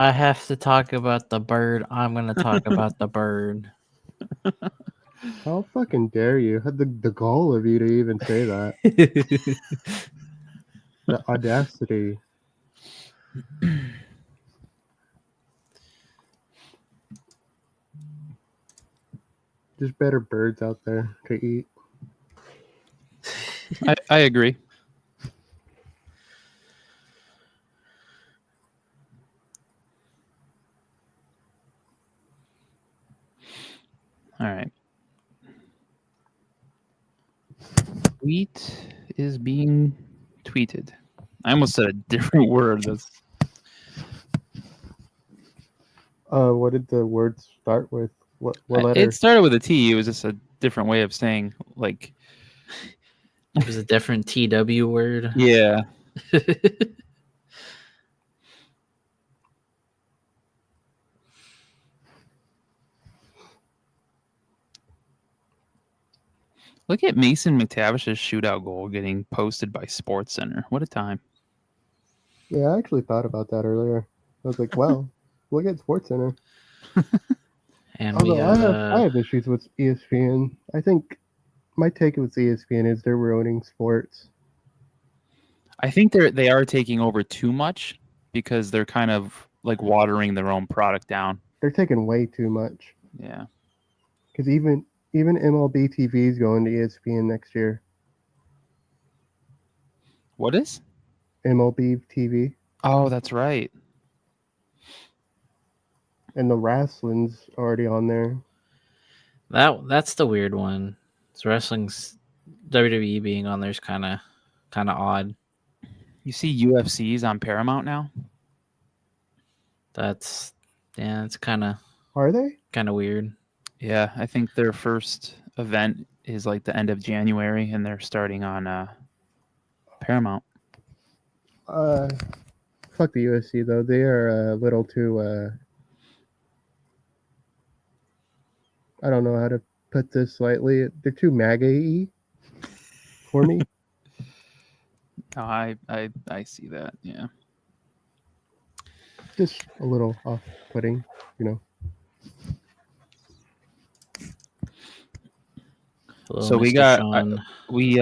I have to talk about the bird. I'm gonna talk about the bird. How fucking dare you? Had the gall of you to even say that. The audacity. There's better birds out there to eat. I agree. All right. Tweet is being tweeted. I almost said a different word. That's What did the words start with? What letter? It started with a T. It was just a different way of saying like. It was a different TW word. Yeah. Look at Mason McTavish's shootout goal getting posted by SportsCenter. What a time. Yeah, I actually thought about that earlier. I was like, wow, look at SportsCenter. And we Although got I have issues with ESPN. I think my take with ESPN is they're ruining sports. I think they are taking over too much because they're kind of like watering their own product down. They're taking way too much. Yeah. Because even MLB TV is going to ESPN next year. What is? MLB TV. Oh, that's right. And the wrestling's already on there. that's the weird one. So wrestling's WWE being on there's kind of odd. You see UFC's on Paramount now? That's it's kind of Are they? kind of weird. Yeah, I think their first event is like the end of January, and they're starting on Paramount. Fuck the UFC though. They are a little too. I don't know how to put this lightly. They're too MAGA-y for me. Oh, I see that. Yeah. Just a little off-putting, you know. Hello, So we Mr. got Sean. we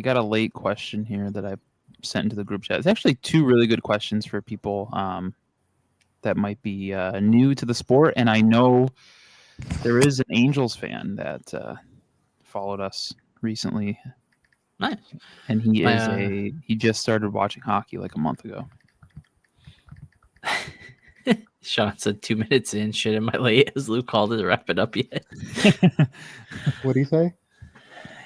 got a late question here that I sent into the group chat. It's actually two really good questions for people that might be new to the sport, and I know there is an Angels fan that followed us recently. Nice. And he just started watching hockey like a month ago. Sean said 2 minutes in. Shit, am I late? Has Luke called it to wrap it up yet? What do you say?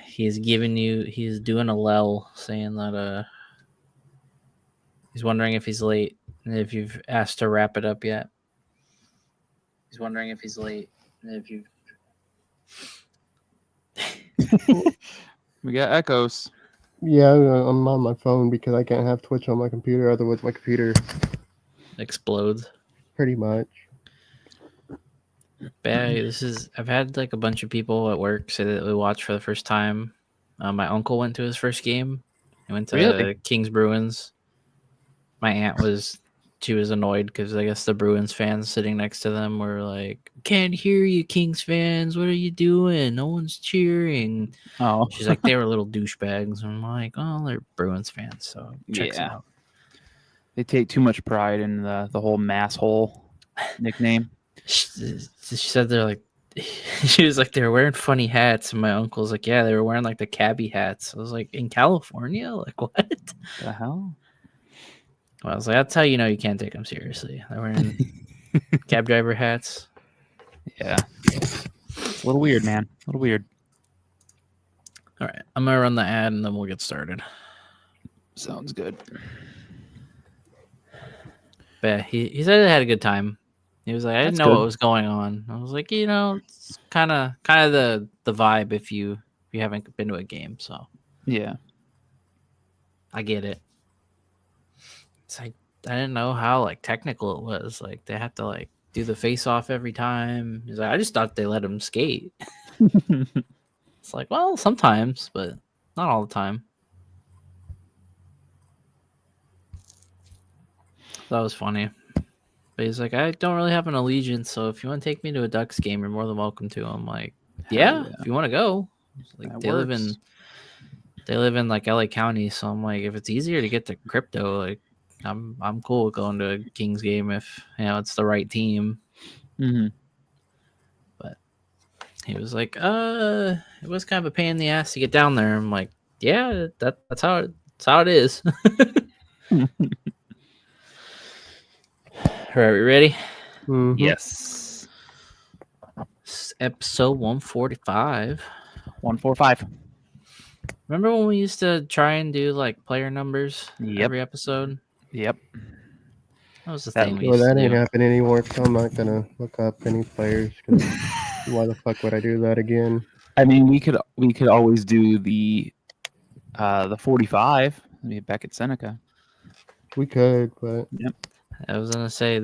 He's doing a lull, saying that he's wondering if he's late and if you've asked to wrap it up yet. He's wondering if he's late and if you've. We got echoes. Yeah, I'm on my phone because I can't have Twitch on my computer. Otherwise, my computer explodes. Pretty much. I've had like a bunch of people at work say that they watched for the first time. My uncle went to his first game. He went to Kings Bruins. My aunt she was annoyed because I guess the Bruins fans sitting next to them were like, "Can't hear you, Kings fans. What are you doing? No one's cheering." Oh, she's like, "They were little douchebags." And I'm like, "Oh, they're Bruins fans, so checks out." They take too much pride in the whole masshole nickname. She said they're like, she was like, they were wearing funny hats, and my uncle's like, yeah, they were wearing like the cabbie hats. I was like, in California, like what the hell? Well, I was like, that's how you know you can't take them seriously. They're wearing cab driver hats. Yeah, it's a little weird, man. A little weird. All right, I'm gonna run the ad and then we'll get started. Sounds good. But yeah, he said I had a good time. He was like, I didn't know what was going on. I was like, it's kind of the vibe if you haven't been to a game. So yeah, I get it. It's like I didn't know how like technical it was. Like they have to like do the face off every time. He's like, I just thought they let him skate. It's like, well, sometimes, but not all the time. That was funny. But he's like, I don't really have an allegiance, so if you want to take me to a Ducks game, you're more than welcome to. I'm like, yeah, if you want to go. Like That they live works. in like LA County, so I'm like, if it's easier to get to crypto, like I'm cool with going to a Kings game if it's the right team. Mm-hmm. But he was like, it was kind of a pain in the ass to get down there. I'm like, yeah, that's how it is. All right, we ready? Mhm. Yes. Episode 145. 145. Remember when we used to try and do like player numbers every episode? Yep. That was the thing we Well, used that to ain't do. happening anymore, so I'm not gonna look up any players. 'Cause why the fuck would I do that again? I mean, we could always do the 45. I mean, back at Seneca. We could, but I was gonna say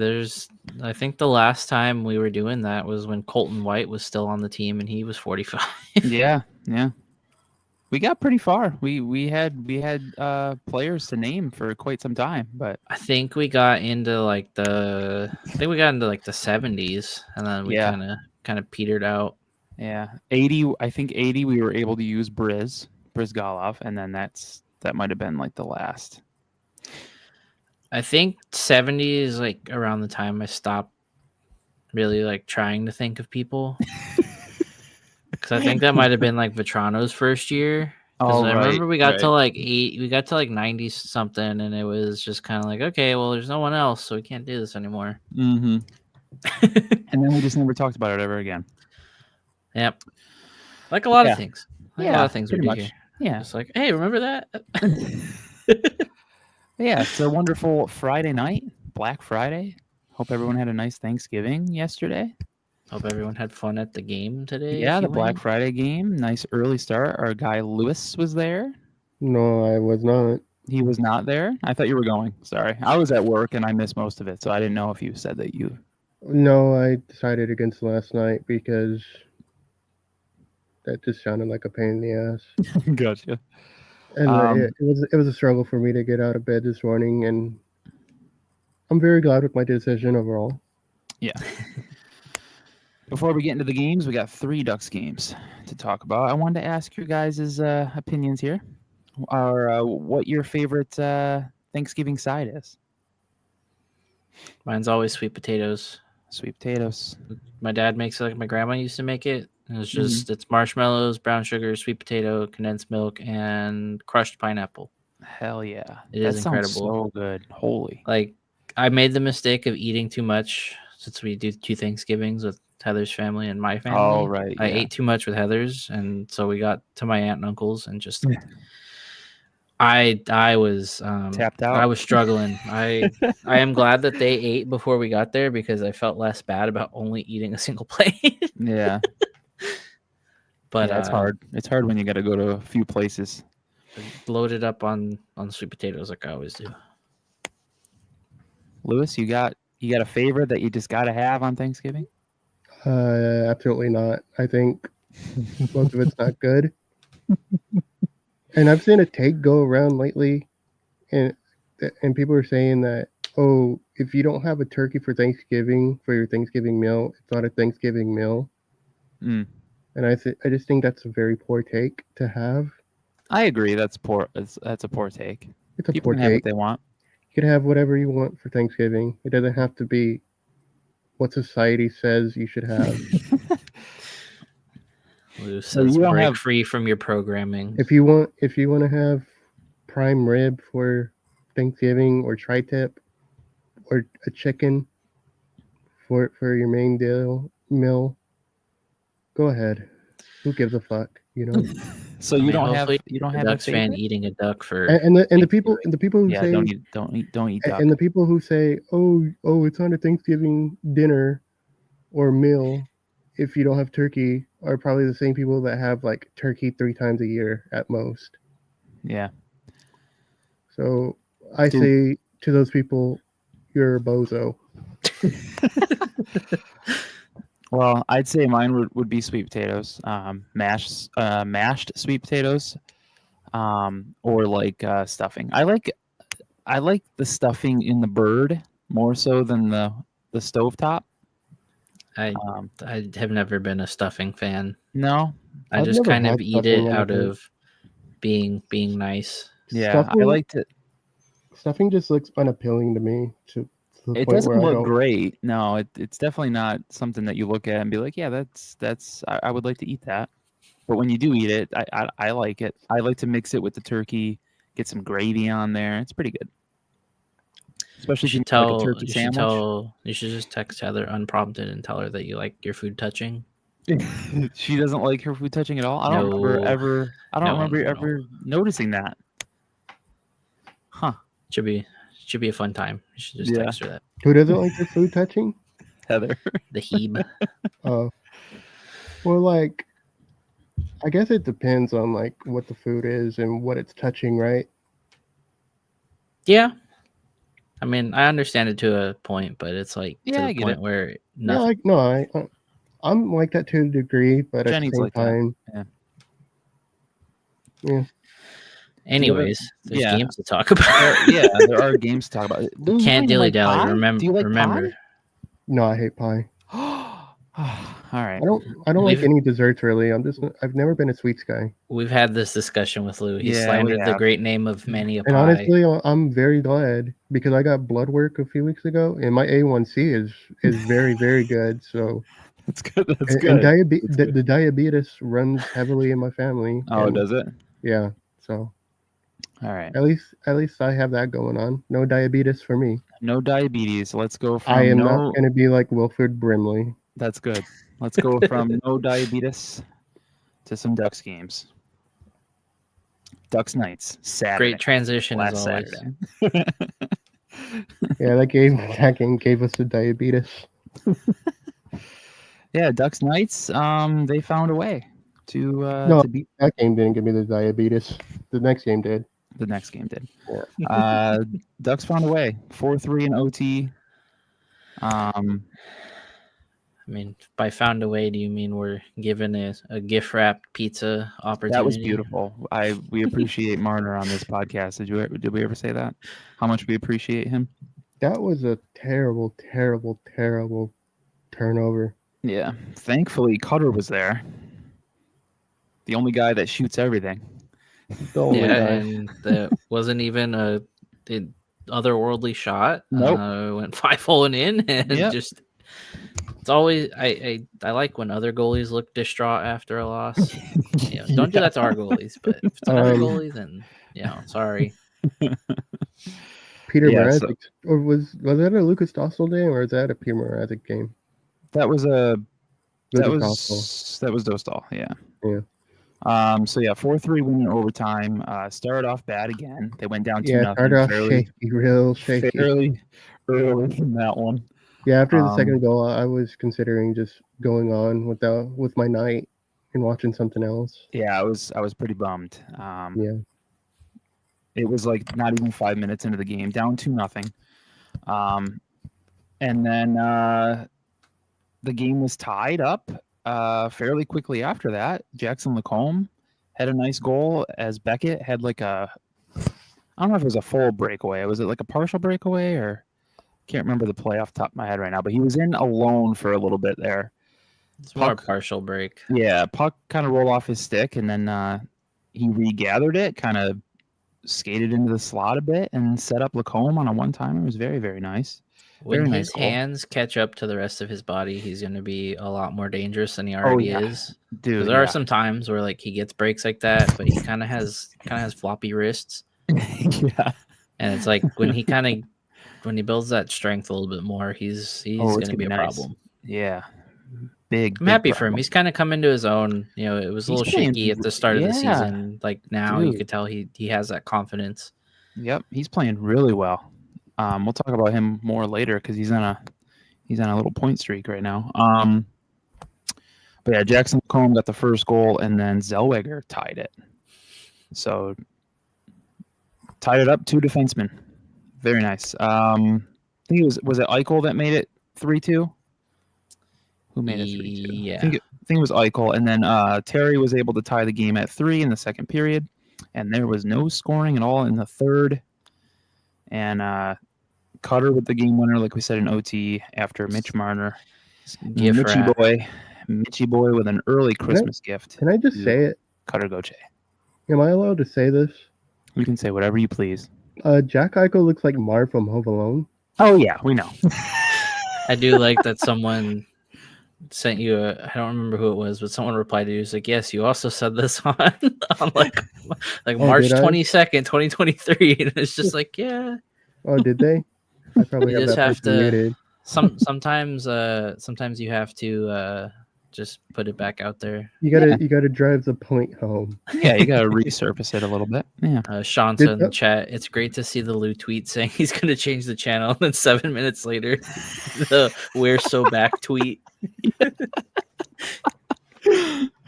I think the last time we were doing that was when Colton White was still on the team and he was 45. Yeah. We got pretty far. We had players to name for quite some time, but I think we got into like the 70s and then we Yeah. kind of petered out. yeah, 80. I think 80. We were able to use Brizgalov, and then that might have been like the last. I think 70 is like around the time I stopped really like trying to think of people. Because I think that might have been like Vetrano's first year. Because I remember we got to like 90 something, and it was just kind of like, okay, well, there's no one else, so we can't do this anymore. Mm-hmm. And then we just never talked about it ever again. Yep. Like a lot of things. A lot of things we pretty do much. here. Yeah. It's like, hey, remember that? Yeah, it's a wonderful Friday night, Black Friday. Hope everyone had a nice Thanksgiving yesterday. Hope everyone had fun at the game today. Yeah, the Black Friday game. Nice early start. Our guy Lewis was there. no, I was not. He was not there. I thought you were going. Sorry. I was at work and I missed most of it, so I didn't know if you said that you. No, I decided against last night because that just sounded like a pain in the ass. Gotcha. And it was a struggle for me to get out of bed this morning, and I'm very glad with my decision overall. Yeah. Before we get into the games, we got 3 Ducks games to talk about. I wanted to ask your guys' opinions here. What your favorite Thanksgiving side is. Mine's always sweet potatoes. Sweet potatoes. My dad makes it like my grandma used to make it. It's just it's marshmallows, brown sugar, sweet potato, condensed milk, and crushed pineapple. Hell yeah. It is incredible. So good. Holy. Like I made the mistake of eating too much since we do 2 Thanksgivings with Heather's family and my family. Oh, right. I ate too much with Heather's, and so we got to my aunt and uncle's and just I was tapped out. I was struggling. I am glad that they ate before we got there because I felt less bad about only eating a single plate. Yeah. But it's hard. It's hard when you got to go to a few places. Loaded up on sweet potatoes like I always do. Lewis, you got a favorite that you just got to have on Thanksgiving? Absolutely not. I think most of it's not good. And I've seen a take go around lately, and people are saying that, oh, if you don't have a turkey for Thanksgiving for your Thanksgiving meal, it's not a Thanksgiving meal. Mm. And I just think that's a very poor take to have. I agree. That's poor. That's a poor take. It's a People poor can have take. what they want. You can have whatever you want for Thanksgiving. It doesn't have to be what society says you should have. Lou says break free from your programming. If you want to have prime rib for Thanksgiving, or tri-tip, or a chicken for your main meal, go ahead. Who gives a fuck? You know. So you don't have a Ducks fan eating a duck for and the people who say don't eat duck. And the people who say oh it's not a Thanksgiving dinner or meal if you don't have turkey are probably the same people that have like turkey 3 times a year at most. Yeah. So I say to those people, you're a bozo. Well, I'd say mine would be sweet potatoes, mashed sweet potatoes, or like stuffing. I like the stuffing in the bird more so than the the stovetop. I have never been a stuffing fan. No, I I've just never kind of had eat stuffing it on a out burger. of being nice. yeah, Stuffing- I liked it. Stuffing just looks unappealing to me. To the It point doesn't where I look don't. great. No, it's definitely not something that you look at and be like, yeah, that's I would like to eat that. But when you do eat it, I like it. I like to mix it with the turkey, get some gravy on there. It's pretty good. Especially if you make like a turkey sandwich. You should just text Heather unprompted and tell her that you like your food touching. She doesn't like her food touching at all. I don't No. remember No. ever noticing that. Huh. Should be a fun time. You should just Yeah. text her that. Who doesn't like their food touching? Heather. The Hebe. Well, like, I guess it depends on like what the food is and what it's touching, right? Yeah. I mean, I understand it to a point, but it's like Yeah, to I the get point it. where Yeah, nothing. like no, I'm like that to a degree, but Jenny's at the same like that. time, Yeah. Anyways, there's yeah. games to talk about. Yeah, there are games to talk about. Lou, you Can't don't even dilly like dally. pie? Remember. Do you like remember. no, I hate pie. All right. I don't like any desserts really. I've never been a sweets guy. We've had this discussion with Lou. He Yeah, we slandered the have. great name of many a And pie. honestly, I'm very glad because I got blood work a few weeks ago, and my A1C is very very good. So That's good. That's and good. the diabetes runs heavily in my family. Oh, and, does it? Yeah. So All right. at least I have that going on. No diabetes for me. No diabetes. Let's go from I am no. not going to be like Wilford Brimley. That's good. Let's go from no diabetes to some Ducks games. Ducks Knights Saturday. Great transition as Last always. Saturday. Yeah, that game gave us the diabetes. Yeah, Ducks Knights. They found a way to No. to beat. That game didn't give me the diabetes. The next game did. The next game did. Yeah. Ducks found a way. 4-3 in OT. I mean, by found a way, do you mean we're given a gift wrapped pizza opportunity? That was beautiful. We appreciate Marner on this podcast. Did we ever say that? How much we appreciate him? That was a terrible, terrible, terrible turnover. Yeah. Thankfully, Cutter was there. The only guy that shoots everything. The only Yeah, guy. and that wasn't even a otherworldly shot. Nope. Went 5-0 and in, and Yep. just it's always I like when other goalies look distraught after a loss. Don't do that to our goalies, but if it's another goalie, then sorry. Peter Yeah, Mrazek, or was that a Lucas Dostal game or is that a Peter Mrazek game? That was Lucas Dostal. that was Dostal. Yeah. Yeah. So yeah, 4-3 win in overtime. Started off bad again. They went down 2-0. Yeah, started off shaky, real shaky. Fairly early in that one. Yeah, after the second goal, I was considering just going on with my night and watching something else. Yeah, I was pretty bummed. Yeah. It was like not even 5 minutes into the game, down 2-0. And then the game was tied up fairly quickly after that. Jackson Lacombe had a nice goal as Beckett had like I don't know if it was a full breakaway. Was it like a partial breakaway or can't remember the play off the top of my head right now, but he was in alone for a little bit there. It's more partial break. Yeah, puck kind of rolled off his stick, and then he regathered it, kind of skated into the slot a bit, and set up Lacombe on a one-timer. It was very, very nice. When Very his nice goal. hands catch up to the rest of his body, he's going to be a lot more dangerous than he already is. Dude, 'Cause there are some times where like he gets breaks like that, but he kind of has floppy wrists, yeah. and it's like when he builds that strength a little bit more, he's going to be a nice. problem. Yeah. Big. I'm happy for him. He's kind of come into his own. It was a He's little playing- shaky at the start of the yeah. season. Like now, you Dude. could tell he has that confidence. Yep, he's playing really well. We'll talk about him more later because he's on a little point streak right now. But yeah, Jackson Lacombe got the first goal, and then Zellweger tied it. So tied it up, 2 defensemen. Very nice. I think it was it Eichel that made it 3-2? Who made it 3-2? Yeah. I think it was Eichel, and then Terry was able to tie the game at 3 in the second period, and there was no scoring at all in the third. And Cutter with the game winner, like we said in OT, after Mitch Marner. Gift wrap. Mitchy boy with an early Christmas gift. Can I just say it? Cutter Goche. Am I allowed to say this? You can say whatever you please. Jack Eichel looks like Marv from Home Alone. Oh yeah, we know. I do like that someone sent you I don't remember who it was, but someone replied to you. It's like, yes, you also said this on like March 22nd, 2023. And it's just like, yeah. Oh, did they? I probably You have just that have person muted. sometimes you have to just put it back out there. You gotta drive the point home. Yeah, you gotta resurface it a little bit. Yeah. Sean said in the chat, it's great to see the Lou tweet saying he's gonna change the channel, and then 7 minutes later, the "We're so back" tweet.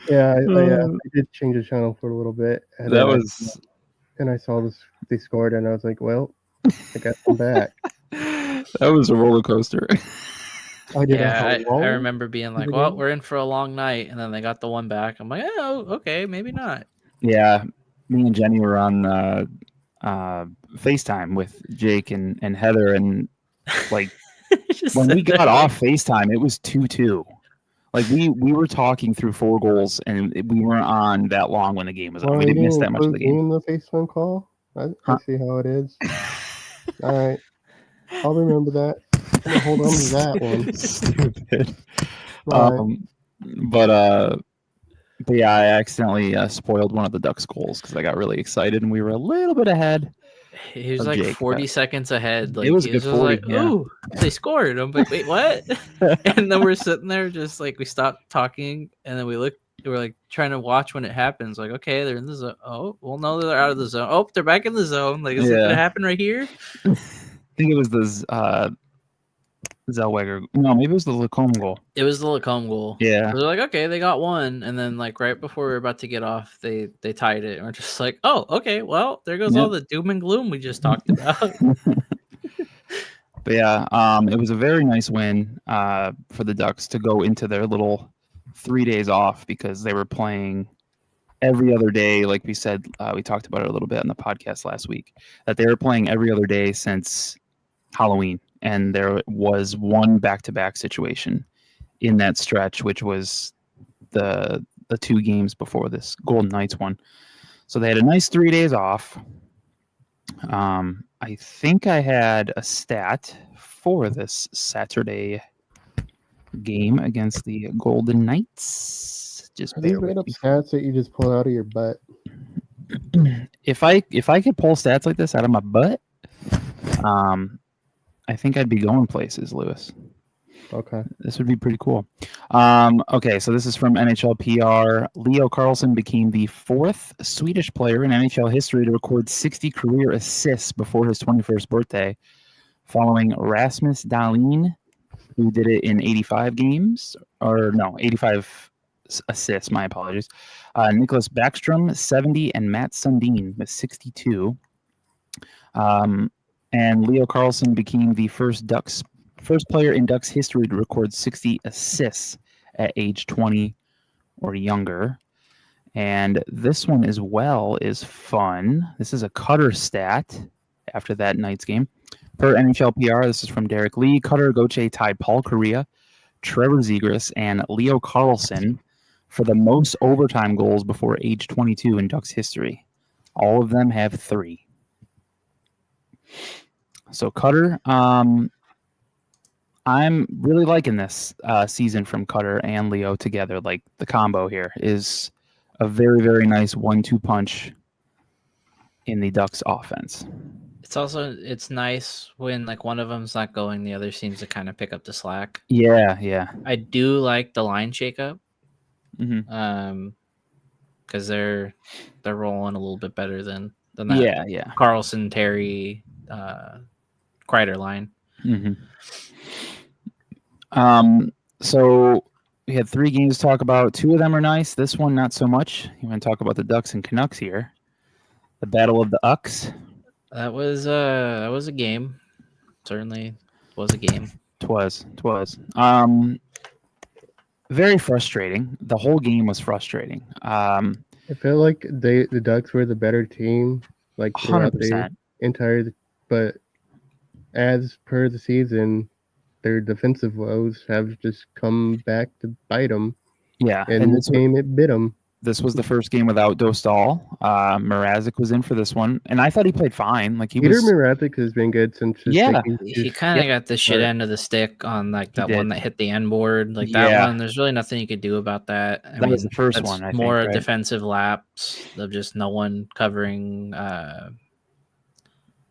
Yeah, I did change the channel for a little bit. And I saw this they scored, and I was like, well, I guess I'm back. That was a roller coaster. I remember being like, well, we're in for a long night, and then they got the one back. I'm like, oh, okay, maybe not. Yeah, me and Jenny were on FaceTime with Jake and Heather, and like when we got off FaceTime, it was 2-2. Like we were talking through 4 goals, and we weren't on that long when the game was on. We didn't miss that much of the game. The FaceTime call. I see how it is. All right, I'll remember that. I'm gonna hold on to that one. Stupid. Right. But yeah, I accidentally spoiled one of the Ducks goals because I got really excited, and we were a little bit ahead. He was like Jake, 40 seconds ahead. Like, it was a good 40. Like, ooh, they scored. I'm like, wait, what? And then we're sitting there just like we stopped talking, and then we're like trying to watch when it happens. Like, okay, they're in the zone. Oh, well, no, they're out of the zone. Oh, they're back in the zone. Like, is it gonna happen right here? I think it was the Zellweger. No, maybe it was the Lacombe goal. It was the Lacombe goal. Yeah. They're like, okay, they got one, and then like right before we were about to get off, they tied it, and we're just like, oh, okay, well, there goes all the doom and gloom we just talked about. But yeah, it was a very nice win for the Ducks to go into their little 3 days off because they were playing every other day. Like we said, we talked about it a little bit on the podcast last week, that they were playing every other day since Halloween. And there was one back-to-back situation in that stretch, which was the 2 games before this Golden Knights one. So they had a nice 3 days off. I think I had a stat for this Saturday game against the Golden Knights. Just Are these made up stats that you just pull out of your butt? If I could pull stats like this out of my butt, I think I'd be going places, Lewis. Okay. This would be pretty cool. Okay, so this is from NHL PR. Leo Carlsson became the 4th Swedish player in NHL history to record 60 career assists before his 21st birthday, following Rasmus Dahlin, who did it in 85 games. 85 assists, my apologies. Nicholas Backstrom, 70, and Matt Sundin with 62. And Leo Carlsson became the first player in Ducks history to record 60 assists at age 20 or younger. And this one as well is fun. This is a Cutter stat after that night's game. Per NHL PR, this is from Derek Lee. Cutter Goche tied Paul Kariya, Trevor Zegras, and Leo Carlsson for the most overtime goals before age 22 in Ducks history. All of them have 3. So Cutter, I'm really liking this season from Cutter and Leo together. Like the combo here is a very, very nice 1-2 punch in the Ducks offense. It's nice when like one of them's not going, the other seems to kind of pick up the slack. Yeah. I do like the line shakeup. Mm-hmm. Because they're rolling a little bit better than that. Yeah. Carlson, Terry, Kreider line. Mm-hmm. So we had 3 games to talk about. 2 of them are nice. This one, not so much. You want to talk about the Ducks and Canucks here? The Battle of the Ucks. That was a game. Certainly was a game. Twas. Very frustrating. The whole game was frustrating. I feel like the Ducks were the better team, like throughout 100%. the entire. But as per the season, their defensive woes have just come back to bite them. Yeah, And this game, it bit them. This was the first game without Dostal. Mrazek was in for this one, and I thought he played fine. Like Peter Mrazek has been good since. He kind of got the shit end of the stick on like that one that hit the end board. Like that one, there's really nothing you could do about that. I mean, was the first one. I more think, right? defensive lapse of just no one covering.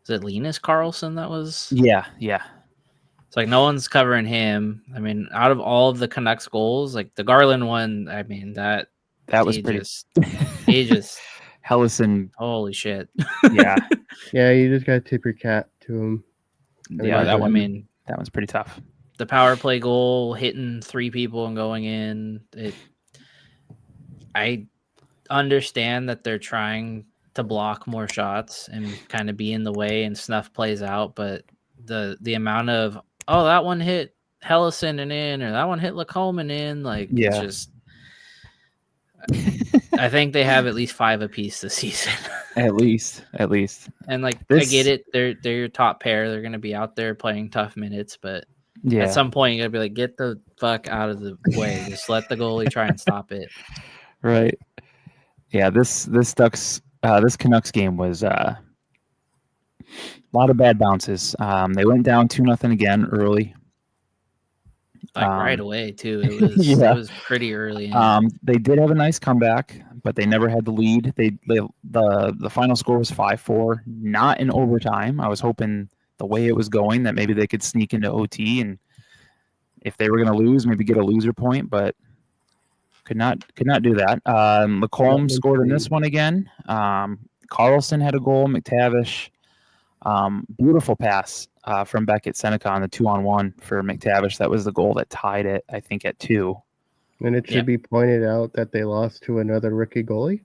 Is it Linus Carlson that was? Yeah. It's like no one's covering him. I mean, out of all of the Canucks goals, like the Garland one, I mean that was pretty. He just Hellison. Holy shit! Yeah, you just gotta tip your cap to him. That one's pretty tough. The power play goal, hitting 3 people and going in. I understand that they're trying to block more shots and kind of be in the way and snuff plays out, but the amount of that one hit Hellison and in, or that one hit Lacombe and in, like it's just. I think they have at least 5 apiece this season. At least. And like I get it, they're your top pair. They're gonna be out there playing tough minutes, but at some point you gotta be like, get the fuck out of the way. Just let the goalie try and stop it. Right. Yeah, this Canucks game was a lot of bad bounces. They went down 2-0 again early. Right away too. It was pretty early. They did have a nice comeback, but they never had the lead. The final score was 5-4, not in overtime. I was hoping the way it was going that maybe they could sneak into OT, and if they were going to lose, maybe get a loser point, but could not do that. Lacombe scored in this one again. Carlson had a goal. McTavish, beautiful pass from Beckett Seneca on the 2-on-1 for McTavish. That was the goal that tied it, I think, at 2. And it should be pointed out that they lost to another rookie goalie.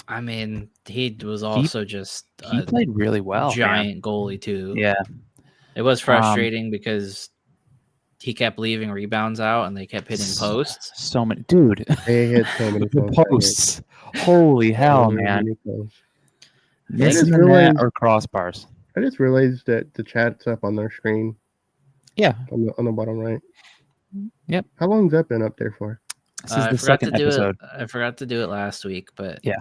I mean, he was also he played really well. Giant goalie too. Yeah, it was frustrating because he kept leaving rebounds out and they kept hitting posts. So many, dude. They hit so many posts. Holy hell, man! Missing the net or crossbars. I just realized that the chat's up on their screen. Yeah, on the bottom right. Yep. How long's that been up there for? This is the second episode. I forgot to do it last week, but yeah.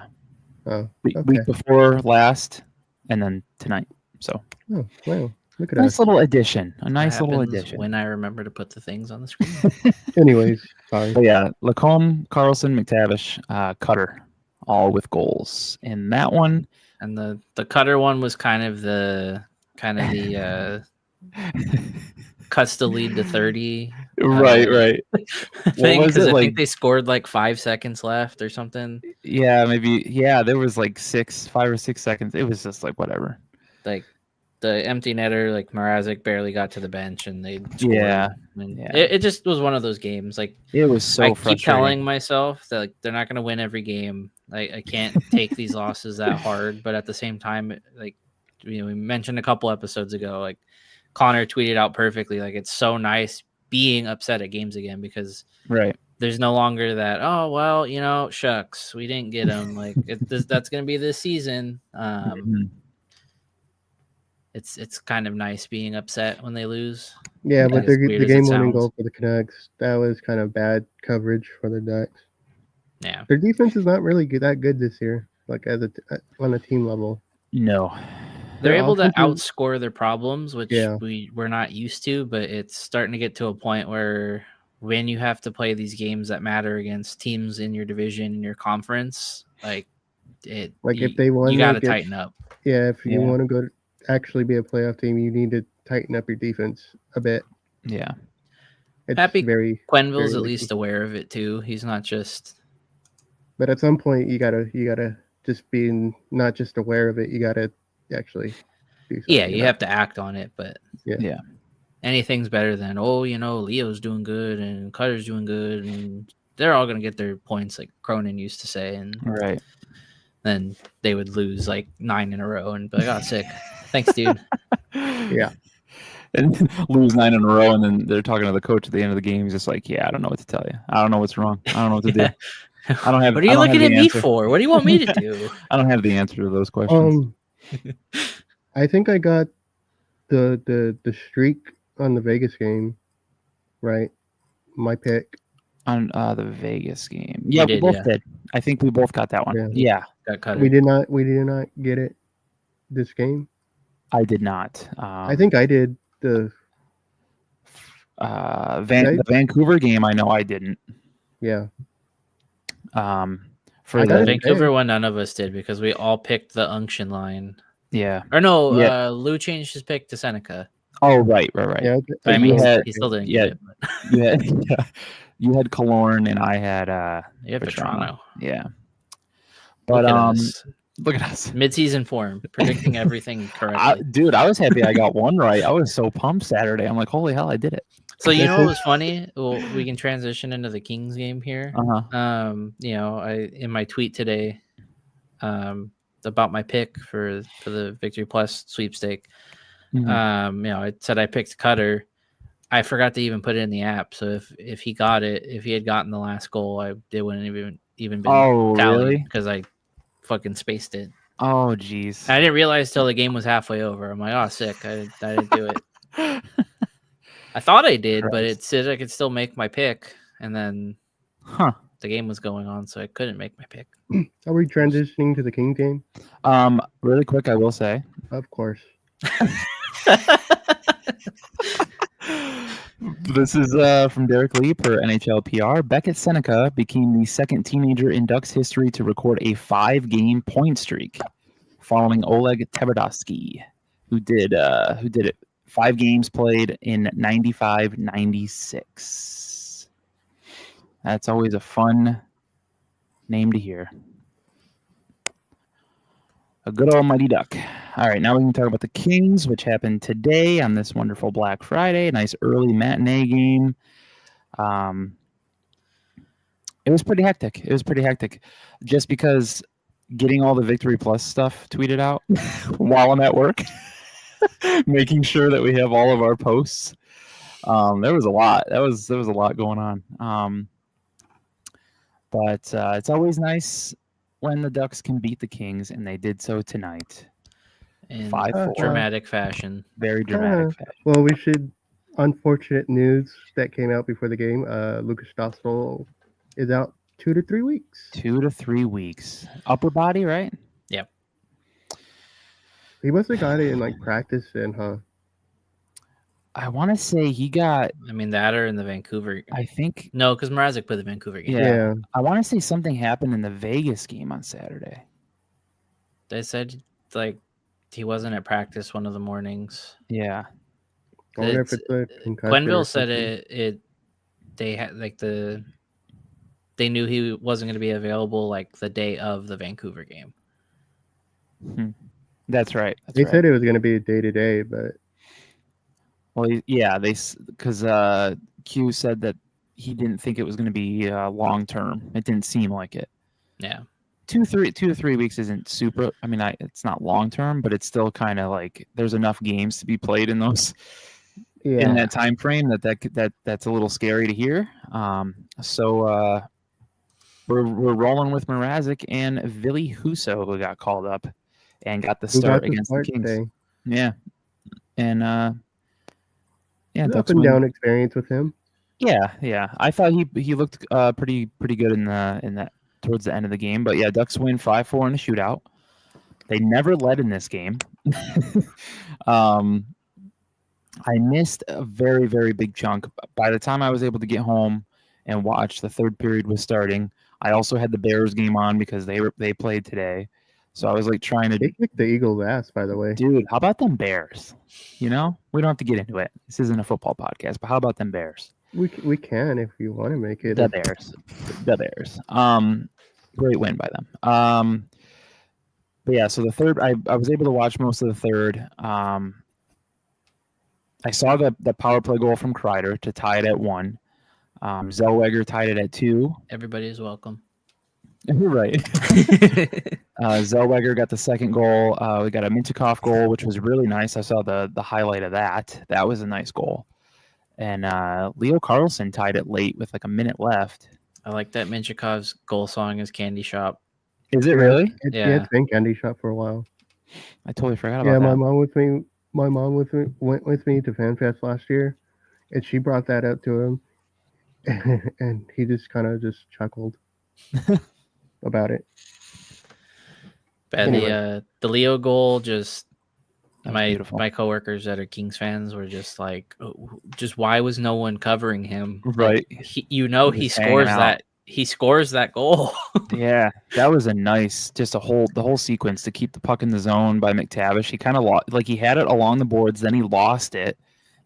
Oh, week before last, and then tonight. So. Oh wow! Look at nice little addition. A nice little addition. When I remember to put the things on the screen. Anyways, sorry. But yeah, Lacombe, Carlson, McTavish, Cutter, all with goals in that one. And the Cutter one was kind of the cuts the lead to 30. Right. Because I think they scored like 5 seconds left or something. Yeah, maybe. Yeah, there was like 5 or 6 seconds. It was just like whatever. Like the empty netter, like Mrazek barely got to the bench and they scored. It just was one of those games. Like it was so frustrating. I keep telling myself that like they're not going to win every game. I can't take these losses that hard, but at the same time, like we mentioned a couple episodes ago, like Connor tweeted out perfectly, like it's so nice being upset at games again because there's no longer that shucks, we didn't get them. Like that's going to be this season. It's kind of nice being upset when they lose. Yeah, but the game-winning goal for the Canucks, that was kind of bad coverage for the Ducks. Yeah, their defense is not really that good this year, like on a team level. No, they're able to outscore their problems, which we're not used to. But it's starting to get to a point where when you have to play these games that matter against teams in your division, in your conference, if they want, you got to tighten up. Yeah, if you want to go to actually be a playoff team, you need to tighten up your defense a bit. Yeah, it's Quenneville's at least aware of it too. He's not just. But at some point, you gotta just be not just aware of it. You gotta actually do something. Yeah, you have to act on it. But anything's better than Leo's doing good and Cutter's doing good, and they're all gonna get their points, like Cronin used to say. And then they would lose like 9 in a row and be like, "Oh, sick, thanks, dude." Yeah. And lose 9 in a row, and then they're talking to the coach at the end of the game. He's just like, "Yeah, I don't know what to tell you. I don't know what's wrong. I don't know what to do. I don't have." What are you looking at me for? What do you want me to do? I don't have the answer to those questions. I think I got the streak on the Vegas game, right? My pick. On the Vegas game. You Yeah, did, we both yeah. did. I think we both got that one. Yeah. Yeah, Got cut. We did not get it this game. I did not. I think I did the the Vancouver game. I know I didn't. yeah. For I got the it. Vancouver one, none of us did because we all picked the Unction line. yeah. Or no, Yeah. Lou changed his pick to Seneca. Oh right. Yeah. But I you mean, had- he still didn't yeah. get it. But You had you had Killorn and I had you have Toronto. Yeah. Look But at us. look at us. Mid-season form, predicting everything correctly. Dude, I was happy I got one right. I was so pumped Saturday. I'm like, holy hell, I did it. So you know what was funny? Well, we can transition into the Kings game here. Uh-huh. You know, I in my tweet today, about my pick for the Victory Plus sweepstake. Mhm. You know, I said I picked Cutter. I forgot to even put it in the app. So if he got it, if he had gotten the last goal, it wouldn't even been Oh, tallied really? because I fucking spaced it. Oh, jeez. I didn't realize till the game was halfway over. I'm like, oh, sick. I didn't do it. I thought I did, but it said I could still make my pick, and then Huh. the game was going on, so I couldn't make my pick. Are we transitioning to the King game? Really quick, I will say. Of course. This is from Derek Lee per NHL PR. Beckett Seneca became the second teenager in Ducks history to record a 5-game point streak, following Oleg Tverdovsky, who did it 5 games played in 95-96. That's always a fun name to hear. A good almighty Duck. All right, now we can talk about the Kings, which happened today on this wonderful Black Friday. Nice early matinee game. It was pretty hectic. Just because getting all the Victory Plus stuff tweeted out while I'm at work, making sure that we have all of our posts. There was a lot. There was a lot going on. But it's always nice when the Ducks can beat the Kings, and they did so tonight. In 5-4. dramatic fashion. Very dramatic fashion. Well, we should. Unfortunate news that came out before the game. Lucas Stossel is out 2 to 3 weeks. 2 to 3 weeks. Upper body, right? Yep. He must have got it in like practice, and huh? I want to say he got. I mean, that or in the Vancouver. I think. No, because Mrazek played the Vancouver game. Yeah. I want to say something happened in the Vegas game on Saturday. They said like he wasn't at practice one of the mornings. Yeah. I wonder if it's a concussion. Quenneville said it. They had like they knew he wasn't going to be available like the day of the Vancouver game. That's right. They said it was going to be a day-to-day, but well, because Q said that he didn't think it was going to be long term. It didn't seem like it. Yeah. 2 to 3 weeks isn't super. I mean, it's not long term, but it's still kind of like there's enough games to be played in those. yeah. In that time frame, that's a little scary to hear. So we're rolling with Mrazek and Ville Husso, who got called up and got the start against the Kings. Today. Yeah, and Up and down experience with him. Yeah. I thought he looked pretty good in that towards the end of the game. But yeah, Ducks win 5-4 in the shootout. They never led in this game. I missed a very, very big chunk. By the time I was able to get home and watch, the third period was starting. I also had the Bears game on because they played today. So I was like trying to. They kicked the Eagles' ass, by the way. Dude, how about them Bears? You know, we don't have to get into it. This isn't a football podcast, but how about them Bears? We can if you want to make it. The Bears. Great win by them. But yeah, so the third, I was able to watch most of the third. I saw the power play goal from Kreider to tie it at 1. Zellweger tied it at 2. Everybody is welcome. You're right. Zellweger got the second goal. We got a Mintyukov goal, which was really nice. I saw the highlight of that. That was a nice goal. And Leo Carlson tied it late with like a minute left. I like that Mintyukov's goal song is Candy Shop. Is it really? It's been Candy Shop for a while. I totally forgot about Yeah, that. my mom my mom went with me to FanFest last year, and she brought that up to him, and he just kind of just chuckled about it. But Anyway. the Leo goal, just That was beautiful. my coworkers that are Kings fans were just like, just why was no one covering him? Right. Like, he He was hanging out. He scores that goal. Yeah, that was a nice, just the whole sequence to keep the puck in the zone by McTavish. He kind of like he had it along the boards, then he lost it,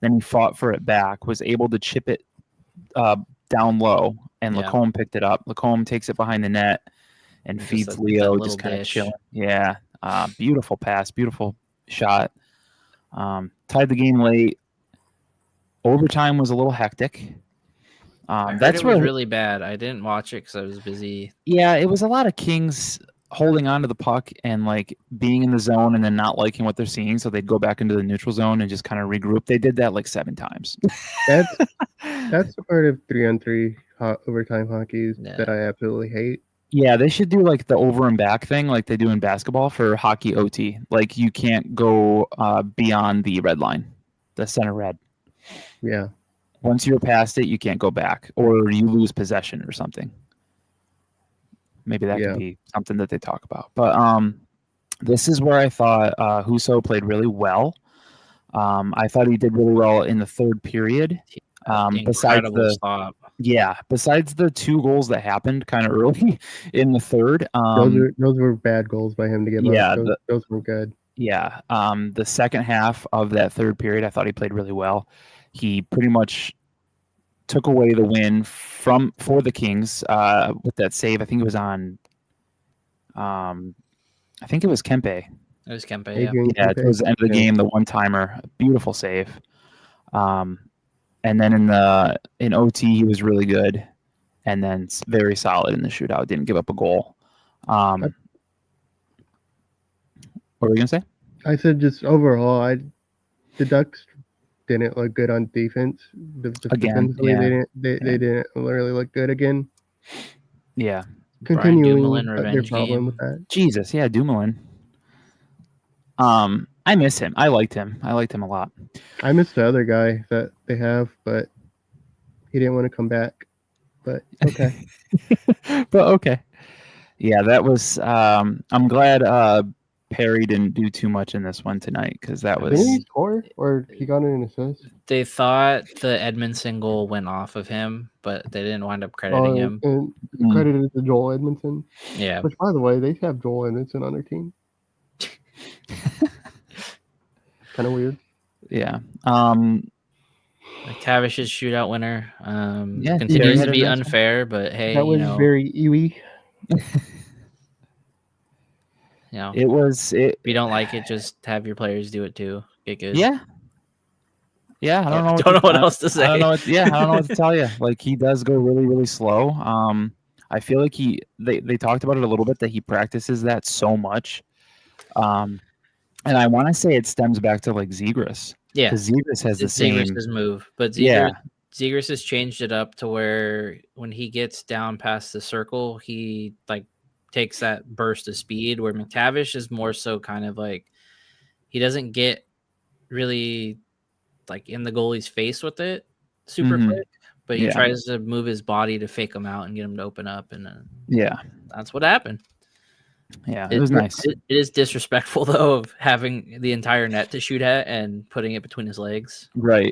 then he fought for it back, was able to chip it down low, and Yeah. Lacombe picked it up. Lacombe takes it behind the net and Just feeds that Leo, little just kind of dish. chilling. Yeah, beautiful pass, beautiful shot. Tied the game late. Overtime was a little hectic. I heard That's it was where really bad. I didn't watch it because I was busy. Yeah, it was a lot of Kings holding on to the puck and like being in the zone and then not liking what they're seeing, so they'd go back into the neutral zone and just kind of regroup. They did that like 7 times. That's the part of 3-on-3 overtime hockey Yeah. that I absolutely hate. Yeah, they should do like the over and back thing like they do in basketball for hockey OT. Like you can't go beyond the red line, the center red. Yeah. Once you're past it, you can't go back, or you lose possession or something. Maybe that Yeah. could be something that they talk about. But this is where I thought Husso played really well. I thought he did really well in the third period. Besides Incredible stop. besides the 2 goals that happened kind of early in the third. Those were bad goals by him to give yeah, up. Those were good. Yeah. The second half of that third period, I thought he played really well. He pretty much took away the win for the Kings with that save. I think it was on. I think it was Kempe. It was Kempe. Adrian Yeah, Kempe. it was the end of the Yeah. game, the one-timer, beautiful save. And then in OT he was really good, and then very solid in the shootout. Didn't give up a goal. What were you gonna say? I said just overall, the Ducks didn't look good on defense. Again, Defensively, yeah. they didn't really look good again. Yeah, Brian Continuing Dumoulin their revenge problem game. with that. Jesus, yeah, Dumoulin. I miss him. I liked him a lot. I miss the other guy that they have, but he didn't want to come back. But okay. But okay. Yeah, that was I'm glad Perry didn't do too much in this one tonight, because that Didn't was he score or he got an assist? They thought the Edmondson goal went off of him, but they didn't wind up crediting him. And Mm. credited to Joel Edmondson. Yeah. Which, by the way, they have Joel Edmondson on their team. Kind of weird. yeah. McTavish's shootout winner. Yeah, he Continues had to a be nice one. unfair, but hey, That was very Ewy. if you don't like it, just have your players do it too. Get good. Yeah. Yeah, I don't know. Don't know what else to say. I don't know. I don't know what to tell you. Like, he does go really, really slow. I feel like they talked about it a little bit, that he practices that so much. And I want to say it stems back to like Zegras. Yeah. Because Zegras has the It's same. Zegras' move, but Yeah. Zegras has changed it up to where when he gets down past the circle, he like takes that burst of speed, where McTavish is more so kind of like, he doesn't get really like in the goalie's face with it super Mhm. quick, but he Yeah. tries to move his body to fake him out and get him to open up, and Yeah. that's what happened. Yeah. It was nice. It is disrespectful though, of having the entire net to shoot at and putting it between his legs. Right.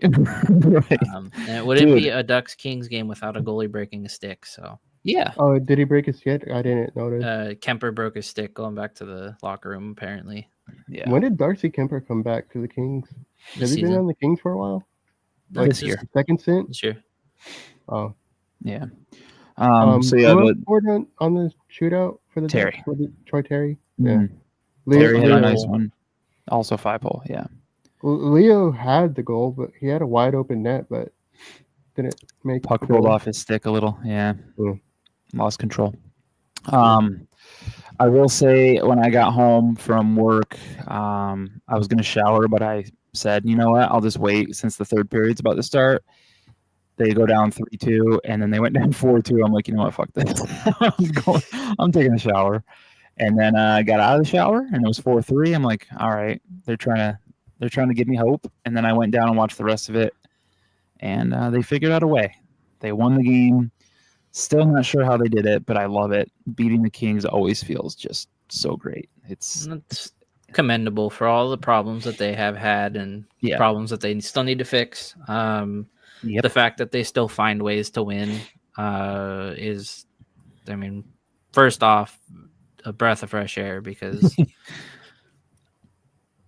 Right. And it wouldn't be Dude. a Ducks Kings game without a goalie breaking a stick. So Yeah. Oh, did he break his stick? I didn't notice. Kemper broke his stick going back to the locker room. Apparently, Yeah. When did Darcy Kemper come back to the Kings? this Has he been season. on the Kings for a while? This year. Second stint? This year. Oh. Yeah. So yeah, who else but scored on the shootout for the Terry. Ducks? Was it Troy Terry? Yeah. mm, Leo, Terry had a Leo- nice one. Also 5-hole. Yeah. Leo had the goal, but he had a wide open net, but didn't make Puck the rolled goal. off his stick a little. Yeah. Mm. Lost control. I will say, when I got home from work, I was going to shower, but I said, you know what? I'll just wait, since the third period's about to start. They go down 3-2, and then they went down 4-2. I'm like, you know what? Fuck this. I'm taking a shower. And then I got out of the shower, and it was 4-3. I'm like, all right, they're trying to They're trying to give me hope. And then I went down and watched the rest of it, and they figured out a way. They won the game. Still not sure how they did it, but I love it. Beating the Kings always feels just so great. It's commendable for all the problems that they have had and problems that they still need to fix. The fact that they still find ways to win is, I mean, first off, a breath of fresh air, because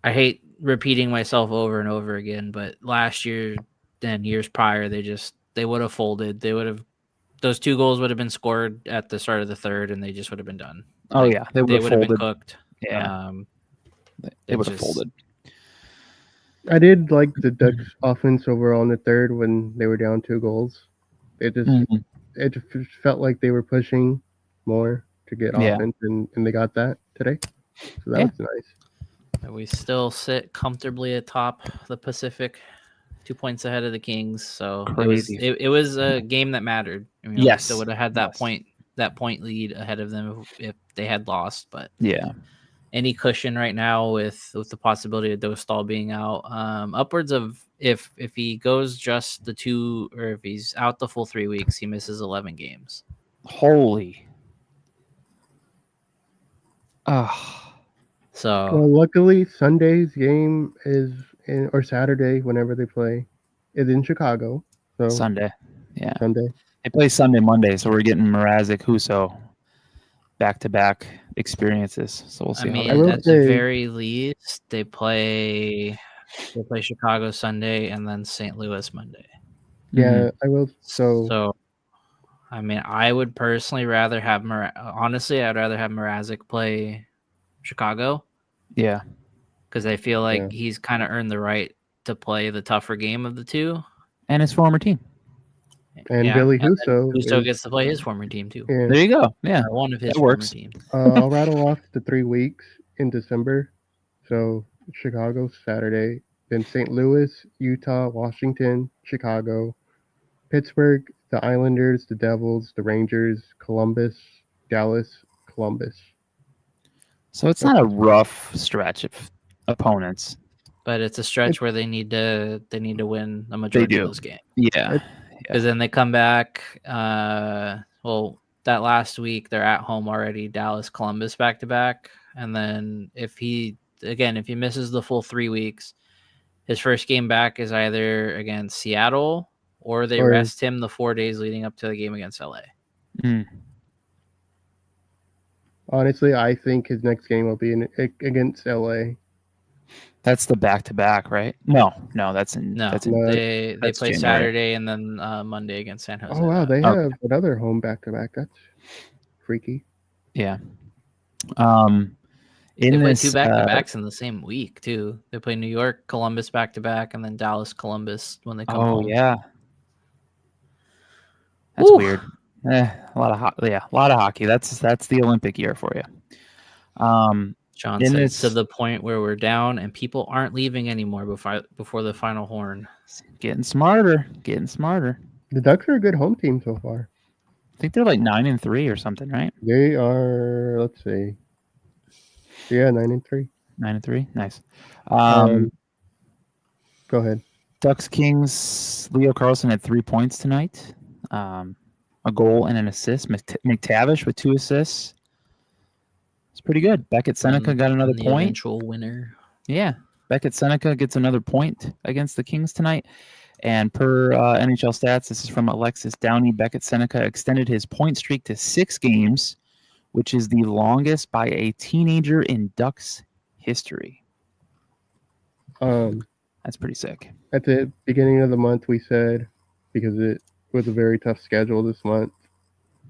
I hate repeating myself over and over again, but last year and years prior, they would have folded. Those 2 goals would have been scored at the start of the third, and they just would have been done. Oh, yeah. They would have been cooked. Yeah. They would have folded. I did like the Ducks offense overall in the third when they were down 2 goals. It just felt like they were pushing more to get offense, and they got that today. So that was nice. We still sit comfortably atop the Pacific, 2 points ahead of the Kings. So it was a game that mattered. I mean, they would have had that point lead ahead of them if they had lost. But any cushion right now with the possibility of Dostal being out, upwards of if he goes just the 2, or if he's out the full 3 weeks, he misses 11 games. Holy. So luckily Sunday's game or Saturday, whenever they play, is in Chicago. So Sunday. Sunday. They play Sunday, Monday, so we're getting Mrazek, Husso back-to-back experiences. So we'll see. At the very least, they play Chicago Sunday and then St. Louis Monday. Yeah, I will. So, I mean, I would personally rather have honestly, I'd rather have Mrazek play Chicago. Yeah, because I feel like he's kind of earned the right to play the tougher game of the 2, and his former team. And Billy Husso gets to play his former team too. Yeah. There you go. Yeah, one of his former teams. I'll rattle off the 3 weeks in December. So Chicago Saturday, then St. Louis, Utah, Washington, Chicago, Pittsburgh, the Islanders, the Devils, the Rangers, Columbus, Dallas, Columbus. So it's not a rough stretch of opponents, but it's a stretch where they need to win a majority of those games. Yeah. Because then they come back. That last week they're at home already. Dallas, Columbus, back to back, and then if he misses the full 3 weeks, his first game back is either against Seattle or they rest him the 4 days leading up to the game against LA. Honestly, I think his next game will be against LA. That's the back-to-back, right? No, that's they play January. Saturday and then Monday against San Jose. Oh wow, they have another home back-to-back. That's freaky. Yeah. They play 2 back-to-backs in the same week too. They play New York, Columbus back-to-back, and then Dallas, Columbus when they come home. Oh yeah, that's weird. A lot of hockey. That's the Olympic year for you. John said it's to the point where we're down and people aren't leaving anymore before the final horn. Getting smarter. The Ducks are a good home team so far. I think they're like 9-3 or something, right? They are. Let's see. Yeah, 9-3. 9-3. Nice. Go ahead. Ducks Kings. Leo Carlsson had 3 points tonight. A goal and an assist. McTavish with 2 assists. It's pretty good. Beckett Seneca got another point. Eventual winner. Yeah. Beckett Seneca gets another point against the Kings tonight. And per NHL stats, this is from Alexis Downey. Beckett Seneca extended his point streak to 6 games, which is the longest by a teenager in Ducks history. That's pretty sick. At the beginning of the month, we said, because it was a very tough schedule this month,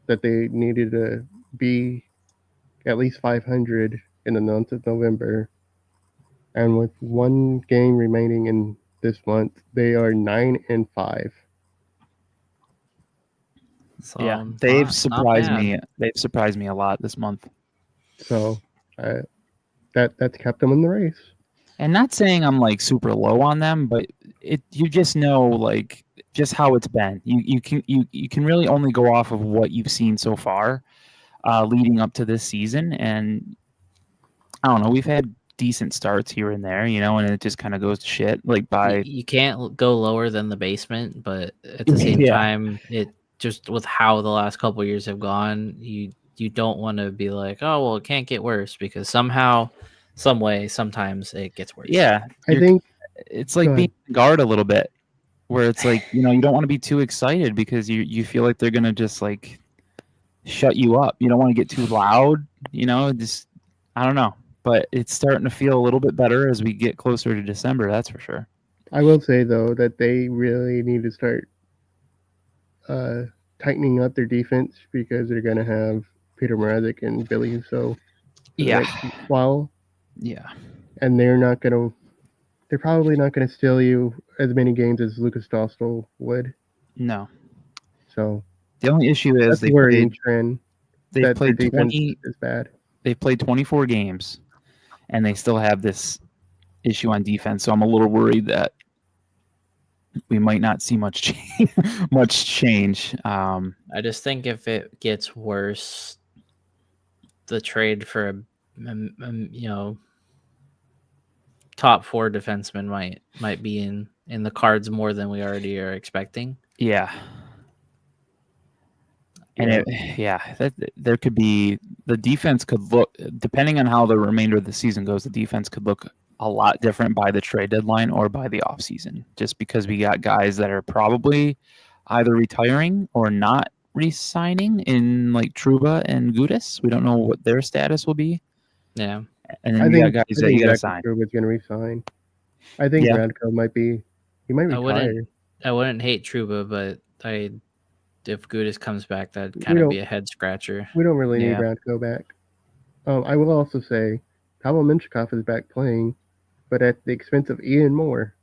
that they needed to be at least 500 in the month of November. And with 1 game remaining in this month, they are 9-5. So yeah, they've surprised me. They've surprised me a lot this month. So that's kept them in the race. And not saying I'm like super low on them, but you just know like just how it's been. You can really only go off of what you've seen so far, leading up to this season. And I don't know, we've had decent starts here and there, and it just kind of goes to shit. Like by you can't go lower than the basement, but at the same time, it just with how the last couple of years have gone, you don't want to be like, oh well, it can't get worse, because somehow, some way, sometimes it gets worse. Yeah, I think it's like being guard a little bit, where it's like you don't want to be too excited because you feel like they're gonna just like shut you up. You don't want to get too loud. Just I don't know, but it's starting to feel a little bit better as we get closer to December. That's for sure. I will say though that they really need to start tightening up their defense, because they're gonna have Peter Mrazek and Billy Husso. While and they're probably not gonna steal you as many games as Lucas Dostal would. No. So the only issue is they've played 20 is bad. They've played 24 games and they still have this issue on defense. So I'm a little worried that we might not see much change. I just think if it gets worse, the trade for a top 4 defenseman might be in the cards more than we already are expecting. Yeah. And there could be, the defense could look, depending on how the remainder of the season goes, the defense could look a lot different by the trade deadline or by the offseason, just because we got guys that are probably either retiring or not re-signing in like Trouba and Gudas. We don't know what their status will be. Yeah. And then you got guys that you got to sign. Trouba's going to resign. I think Radko might retire. I wouldn't hate Trouba, but if Gudas comes back, that'd kind of be a head scratcher. We don't really need Radko back. I will also say Pavel Mintyukov is back playing, but at the expense of Ian Moore.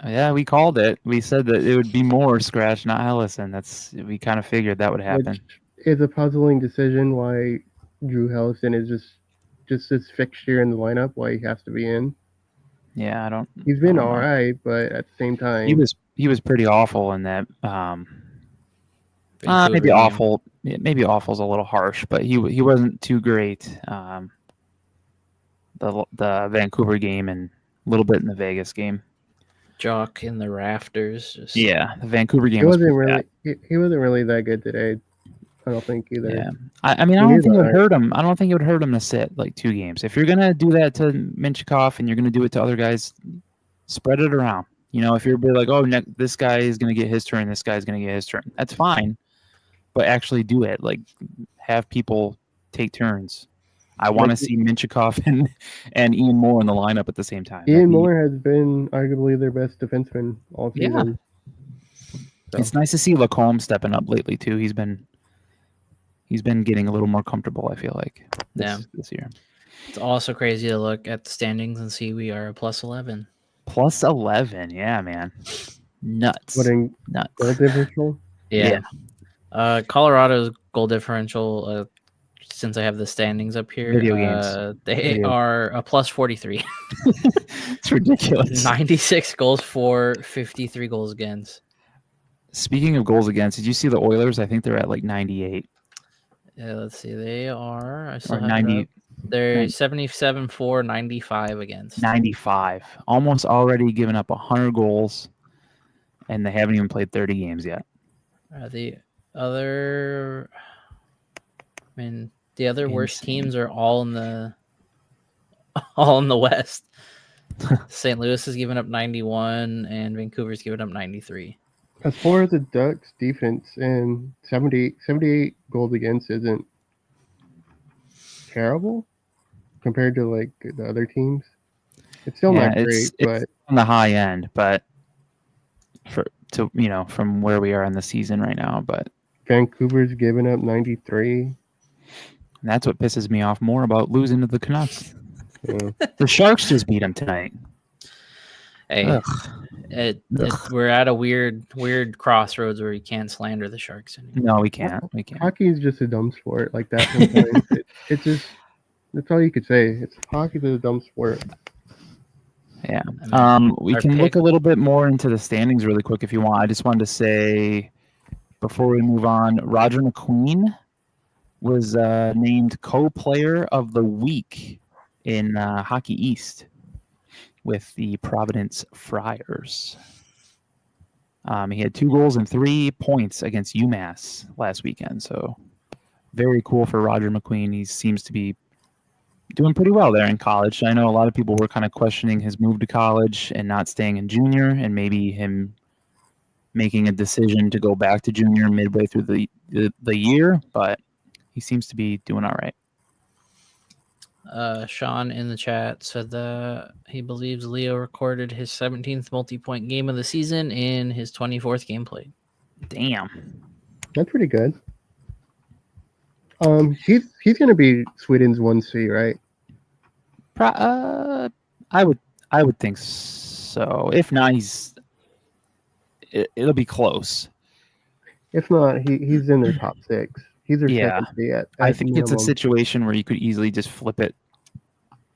Yeah, we called it. We said that it would be Moore scratch, not Helleson. We kind of figured that would happen. Which is a puzzling decision why Drew Helleson is just this fixture in the lineup, why he has to be in. Yeah, He's been all right, but at the same time, he was pretty awful in that. Maybe awful. Maybe awful is a little harsh, but he wasn't too great. The Vancouver game and a little bit in the Vegas game. Jock in the rafters. The Vancouver game. He wasn't really that good today. I don't think either. Yeah, I mean, I don't think it would hurt him. I don't think it would hurt him to sit like 2 games. If you're gonna do that to Mintyukov and you're gonna do it to other guys, spread it around. If you're like, oh, this guy is gonna get his turn, this guy's gonna get his turn. That's fine, but actually do it. Like, have people take turns. I want to see Mintyukov and Ian Moore in the lineup at the same time. Ian Moore has been arguably their best defenseman all season. Yeah. So. It's nice to see Lacombe stepping up lately too. He's been getting a little more comfortable, I feel like, this year. It's also crazy to look at the standings and see we are a +11. +11, yeah, man. Nuts. Nuts. Goal differential? Yeah. Colorado's goal differential, since I have the standings up here, video games. They are a +43. It's ridiculous. 96 goals for, 53 goals against. Speaking of goals against, did you see the Oilers? I think they're at like 98. Yeah, let's see. They are. I still or have 90. They're 77 for, 95 against. 95. Almost already given up 100 goals, and they haven't even played 30 games yet. The other worst teams are all in the West. St. Louis has given up 91, and Vancouver's given up 93. As far as the Ducks defense, and 78 goals against isn't terrible compared to like the other teams. It's still not great, but it's on the high end, but from where we are in the season right now. But Vancouver's given up 93. And that's what pisses me off more about losing to the Canucks. Yeah. The Sharks just beat them tonight. Hey, we're at a weird crossroads where you can't slander the Sharks anymore. No, we can't. Hockey is just a dumb sport like that. Sometimes it's just, that's all you could say. Hockey's a dumb sport. Yeah. We can look a little bit more into the standings really quick if you want. I just wanted to say before we move on, Roger McQueen was named co-player of the week in Hockey East with the Providence Friars. He had 2 goals and 3 points against UMass last weekend. So very cool for Roger McQueen. He seems to be doing pretty well there in college. I know a lot of people were kind of questioning his move to college and not staying in junior, and maybe him making a decision to go back to junior midway through the year, but he seems to be doing all right. Sean in the chat said that he believes Leo recorded his 17th multi-point game of the season in his 24th game played. Damn. That's pretty good. He's gonna be Sweden's 1C, right? I would think so. If not, it'll be close. If not, he's in their top 6. He's their second C at I think minimum. it's a situation where you could easily just flip it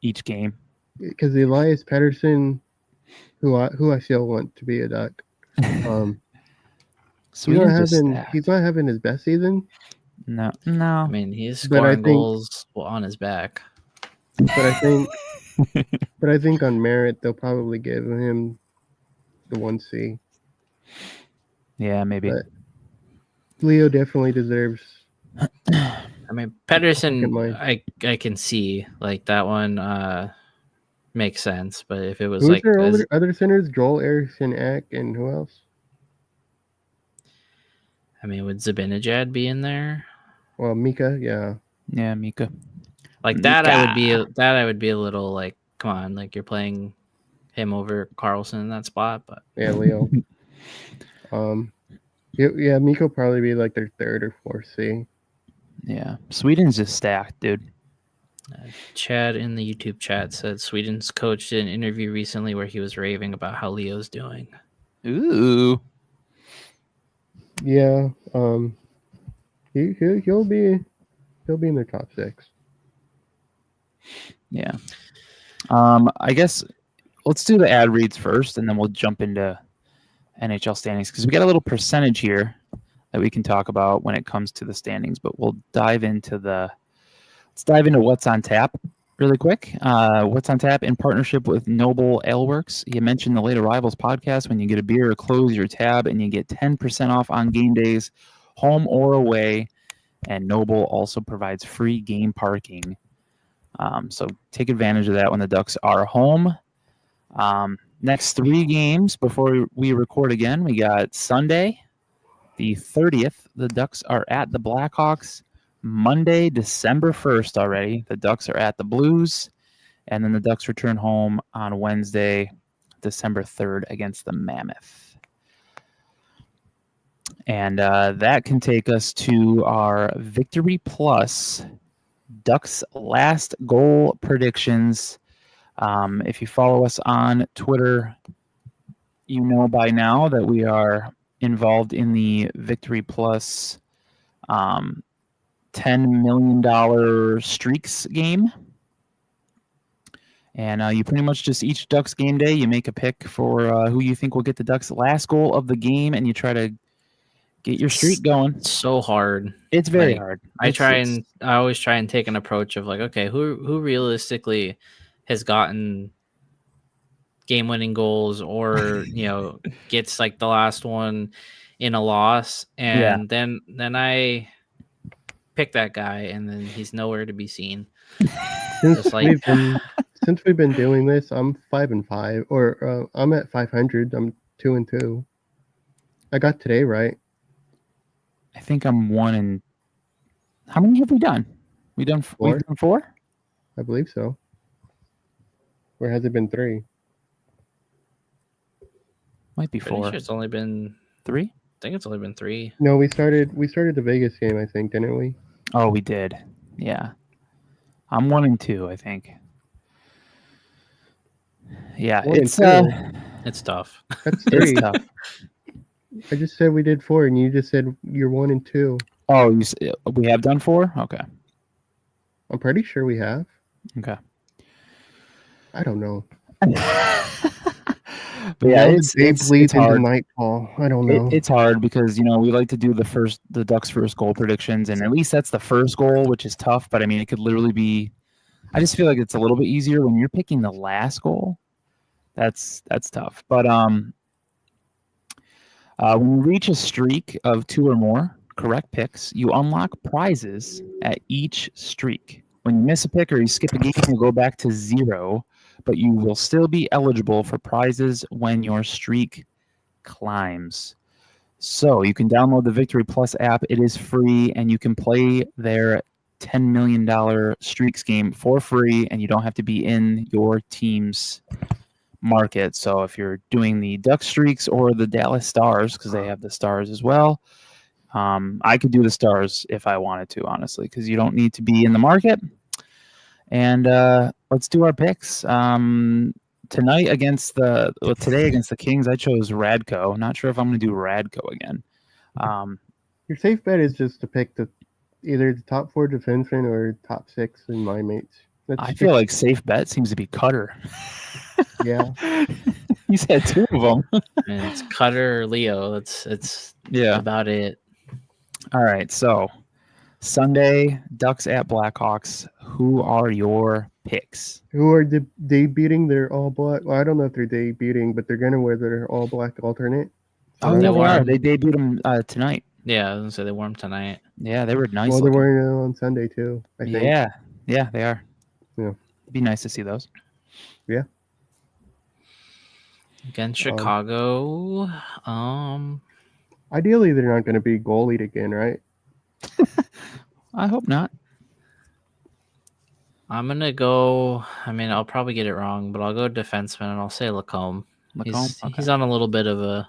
each game. Because Elias Pettersson, who I still want to be a Duck, he's not having his best season. No. I mean, he's scoring goals on his back. But I think on merit they'll probably give him the 1C. Yeah, maybe. But Leo definitely deserves. I mean, Pettersson, I can see like that one makes sense, but if it was Who's like their other centers, Joel Eriksson Ek, and who else? I mean, would Zibanejad be in there? Well, Mika, yeah. Yeah, Mika. Like that, I would be a little like, come on, like you're playing him over Carlson in that spot, but yeah, Leo. Yeah, Mika will probably be like their 3rd or 4th C. Yeah, Sweden's just stacked, dude. Chad in the YouTube chat said Sweden's coach did an interview recently where he was raving about how Leo's doing. Ooh. Yeah, he'll be in their top 6. Yeah. I guess let's do the ad reads first, and then we'll jump into NHL standings because we got a little percentage here that we can talk about when it comes to the standings. But we'll dive into what's on tap really quick. What's on tap in partnership with Noble Aleworks. You mentioned the Late Arrivals podcast. When you get a beer, close your tab and you get 10% off on game days, home or away. And Noble also provides free game parking. So take advantage of that when the Ducks are home. Next 3 games before we record again, we got Sunday, the 30th. The Ducks are at the Blackhawks. Monday, December 1st already, the Ducks are at the Blues. And then the Ducks return home on Wednesday, December 3rd against the Mammoth. And that can take us to our Victory Plus Ducks last goal predictions. If you follow us on Twitter, you know by now that we are involved in the Victory Plus $10 million streaks game. And you pretty much just each Ducks game day, you make a pick for who you think will get the Ducks last goal of the game, and you try to get your streak going. It's so hard. It's very hard. I always try and take an approach of like, okay, who realistically has gotten game-winning goals or gets like the last one in a loss, and then I pick that guy, and then he's nowhere to be seen. Since we've been doing this, I'm 5-5, or I'm at 500. I'm 2-2. I got today right. I think I'm 1 and. How many have we done? We've done 4. We've done 4? I believe so. Or has it been 3? Might be 4. Sure it's only been 3. I think it's only been 3. No, we started the Vegas game, I think, didn't we? Oh, we did. Yeah. I'm 1 and 2, I think. Yeah, it's tough. That's 3. It's tough. I just said we did 4, and you just said you're 1 and 2. Oh, we have done 4? Okay. I'm pretty sure we have. Okay. I don't know. But yeah, it's hard. Nightfall. I don't know. It's hard because we like to do the Ducks' first goal predictions, and at least that's the first goal, which is tough. But I mean, it could literally be. I just feel like it's a little bit easier when you're picking the last goal. That's tough. But when you reach a streak of 2 or more correct picks, you unlock prizes at each streak. When you miss a pick or you skip a game, you go back to 0, but you will still be eligible for prizes when your streak climbs. So you can download the Victory Plus app. It is free, and you can play their $10 million streaks game for free, and you don't have to be in your team's market. So if you're doing the Duck Streaks or the Dallas Stars, because they have the Stars as well, I could do the Stars if I wanted to, honestly, because you don't need to be in the market. And let's do our picks. Today against the Kings, I chose Radko. Not sure if I'm going to do Radko again. Your safe bet is just to pick either the top 4 defensemen or top 6 in my mates. I feel like safe bet seems to be Cutter. Yeah. He's had 2 of them. And it's Cutter or Leo. It's about it. Uh, All right, so Sunday, Ducks at Blackhawks. Who are your picks? Who are debuting their all black? Well, I don't know if they're debuting, but they're gonna wear their all black alternate. Oh, They they were. are. They debuted them tonight. Yeah, I was gonna say they wore them tonight. Yeah, they were nice. Well, they're looking. wearing it on Sunday too. I think. Yeah, they are. Yeah. It'd be nice to see those. Yeah. Against Chicago. Ideally, they're not going to be goalied again, right? I hope not. I'm gonna go. I mean, I'll probably get it wrong, but I'll go defenseman and I'll say Lacombe. He's on a little bit of a.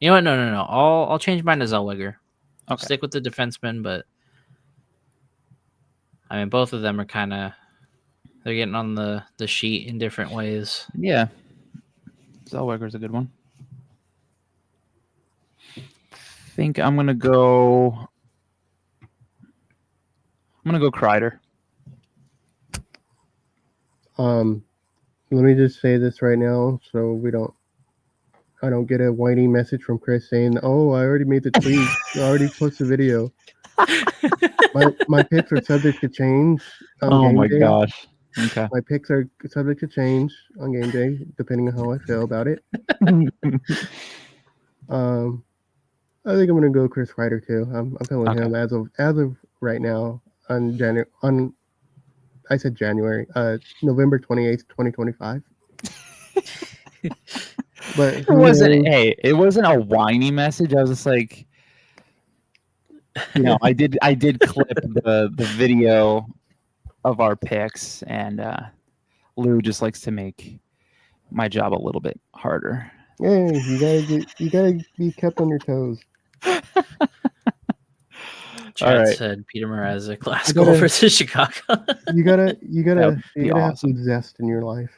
You know what? No. I'll change mine to Zellweger. I'll Okay. stick with the defenseman, but I mean, both of them are kind of. They're getting on the sheet in different ways. Yeah. Zellweger's a good one. I think I'm gonna go Kreider. Let me just say this right now, so I don't get a whiny message from Chris saying, "Oh, I already made the tweet. I already posted the video." my picks are subject to change. On game day. Gosh. Okay. My picks are subject to change on game day, depending on how I feel about it. I think I'm gonna go Chris Kreider too. I'm feeling him as of right now on I said January, November 28th, 2025. But it wasn't a whiny message. I was just like, I did clip the video of our picks, and Lou just likes to make my job a little bit harder. Hey, you gotta be kept on your toes. Chad said Peter Mrazek last goal versus Chicago. you gotta have some zest in your life.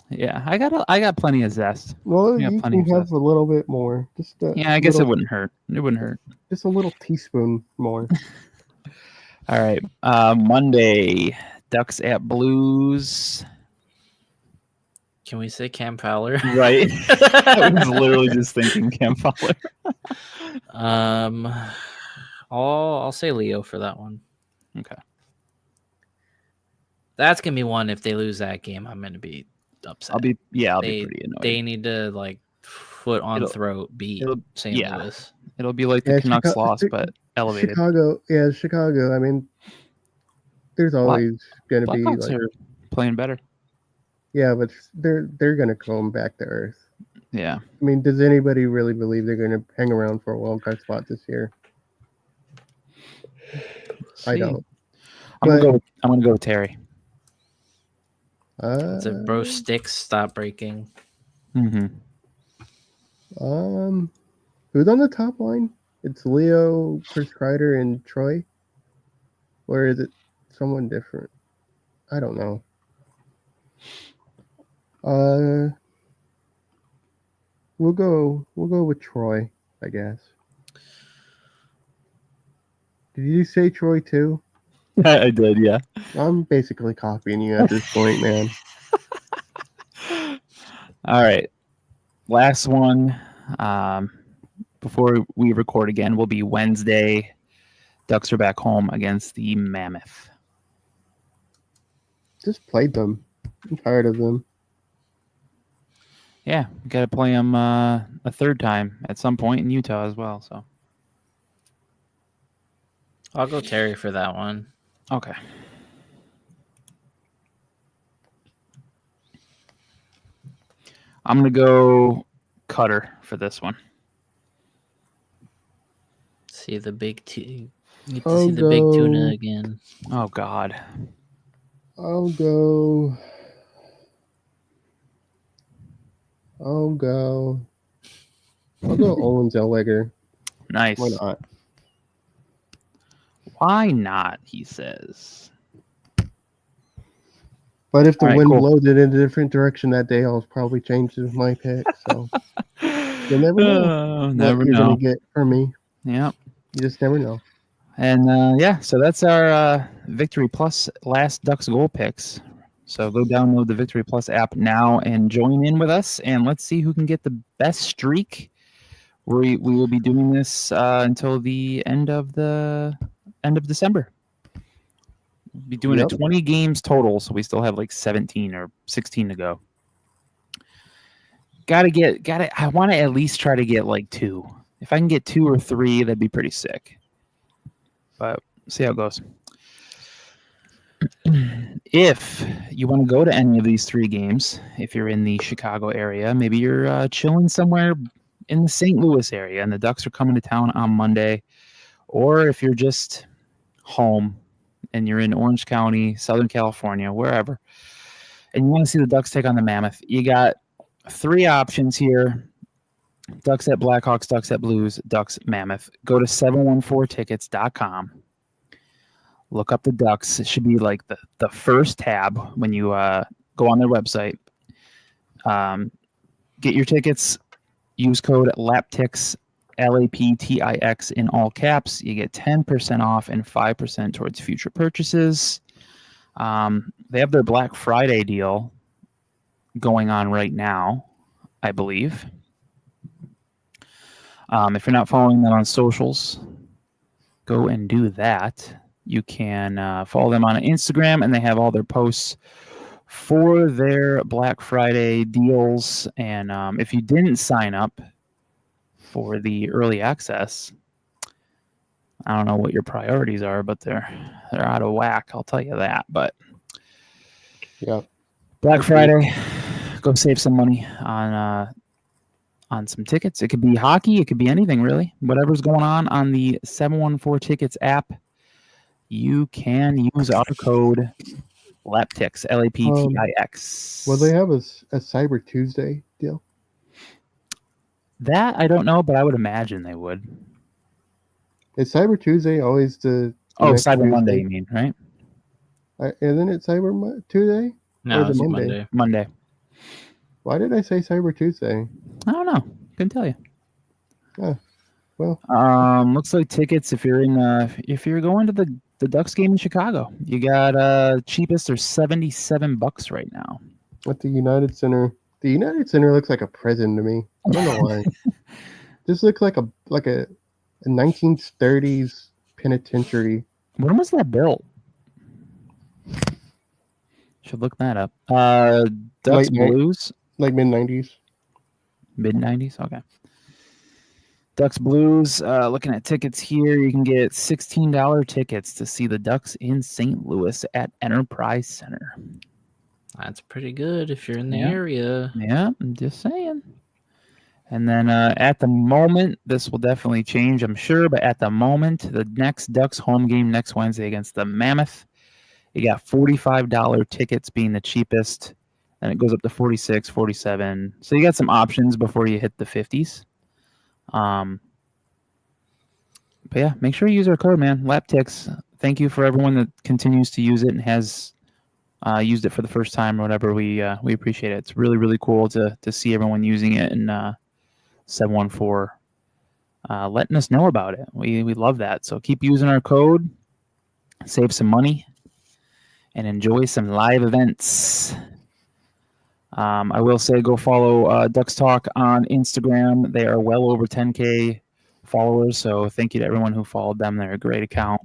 Yeah, I got plenty of zest. Well, you can have a little bit more. I guess it wouldn't hurt. It wouldn't hurt. Just a little teaspoon more. All right, Monday, Ducks at Blues. Can we say Cam Fowler? Right. I was literally just thinking Cam Fowler. I'll say Leo for that one. Okay. That's gonna be one. If they lose that game, I'm gonna be upset. I'll be pretty annoyed. They need to foot on throat beat St. Louis. It'll be like the Canucks loss, but elevated. Chicago. I mean, there's always gonna be are playing better. Yeah, but they're gonna come back to earth. Yeah. I mean, does anybody really believe they're gonna hang around for a wild card spot this year? I don't. I'm gonna go with Terry. It's a bro sticks stop breaking. Mm-hmm. Who's on the top line? It's Leo, Chris Kreider, and Troy, or is it someone different? I don't know. We'll go with Troy, I guess. Did you say Troy too? I did, yeah. I'm basically copying you at this point, man. All right. Last one before we record again will be Wednesday. Ducks are back home against the Mammoth. just played them. I'm tired of them. Yeah, we got to play them a third time at some point in Utah as well. So I'll go Terry for that one. okay. I'm gonna go Cutter for this one. See the big see the big tuna again. Oh God. I'll go. Olin Zellweger. Nice. Why not? Why not? He says. But if the wind cool. blows it in a different direction that day, I'll probably change my pick. So you never know what you're going to get from me. Yeah. You just never know. And so that's our Victory Plus last Ducks goal picks. So go download the Victory Plus app now and join in with us, and let's see who can get the best streak. We will be doing this until the end of December. We'll be doing it 20 games total, so we still have like 17 or 16 to go. I want to at least try to get like 2. If I can get 2 or 3, that'd be pretty sick. But see how it goes. If you want to go to any of these 3 games, if you're in the Chicago area, maybe you're chilling somewhere in the St. Louis area and the Ducks are coming to town on Monday, or if you're just home and you're in Orange County, Southern California, wherever, and you want to see the Ducks take on the Mammoth, you got 3 options here. Ducks at Blackhawks, Ducks at Blues, Ducks Mammoth. Go to 714tickets.com. Look up the Ducks. It should be like the first tab when you go on their website. Get your tickets. Use code LAPTIX, LAPTIX in all caps. You get 10% off and 5% towards future purchases. They have their Black Friday deal going on right now, I believe. If you're not following them on socials, go and do that. You can follow them on Instagram, and they have all their posts for their Black Friday deals. And if you didn't sign up for the early access, I don't know what your priorities are, but they're out of whack. I'll tell you that. But yeah, Black Friday, go save some money on some tickets. It could be hockey. It could be anything, really. Whatever's going on the 714 Tickets app, you can use our code LAPTIX, LAPTIX. Will they have a Cyber Tuesday deal? That I don't know, but I would imagine they would. Is Cyber Tuesday always the Cyber Tuesday? Monday, you mean, right? Isn't it Cyber Tuesday? No, it's Monday. Monday. Why did I say Cyber Tuesday? I don't know. Couldn't tell you. Well, looks like tickets if you're going to the Ducks game in Chicago, you got cheapest are $77 right now. At the United Center. The United Center looks like a prison to me. I don't know why. This looks like a 1930s penitentiary. When was that built? Should look that up. Ducks Blues, like mid-90s. Mid-90s. Okay. Ducks Blues. Looking at tickets here, you can get $16 tickets to see the Ducks in St. Louis at Enterprise Center. That's pretty good if you're in the area. Yeah, I'm just saying. And then at the moment, this will definitely change, I'm sure. But at the moment, the next Ducks home game next Wednesday against the Mammoth, you got $45 tickets being the cheapest. And it goes up to $46, $47. So you got some options before you hit the 50s. But yeah, make sure you use our code, man. LAPTIX. Thank you for everyone that continues to use it and has used it for the first time or whatever. We appreciate it. It's really, really cool to see everyone using it and 714 letting us know about it. We love that. So keep using our code, save some money, and enjoy some live events. I will say go follow Ducks Talk on Instagram. They are well over 10K followers, so thank you to everyone who followed them. They're a great account.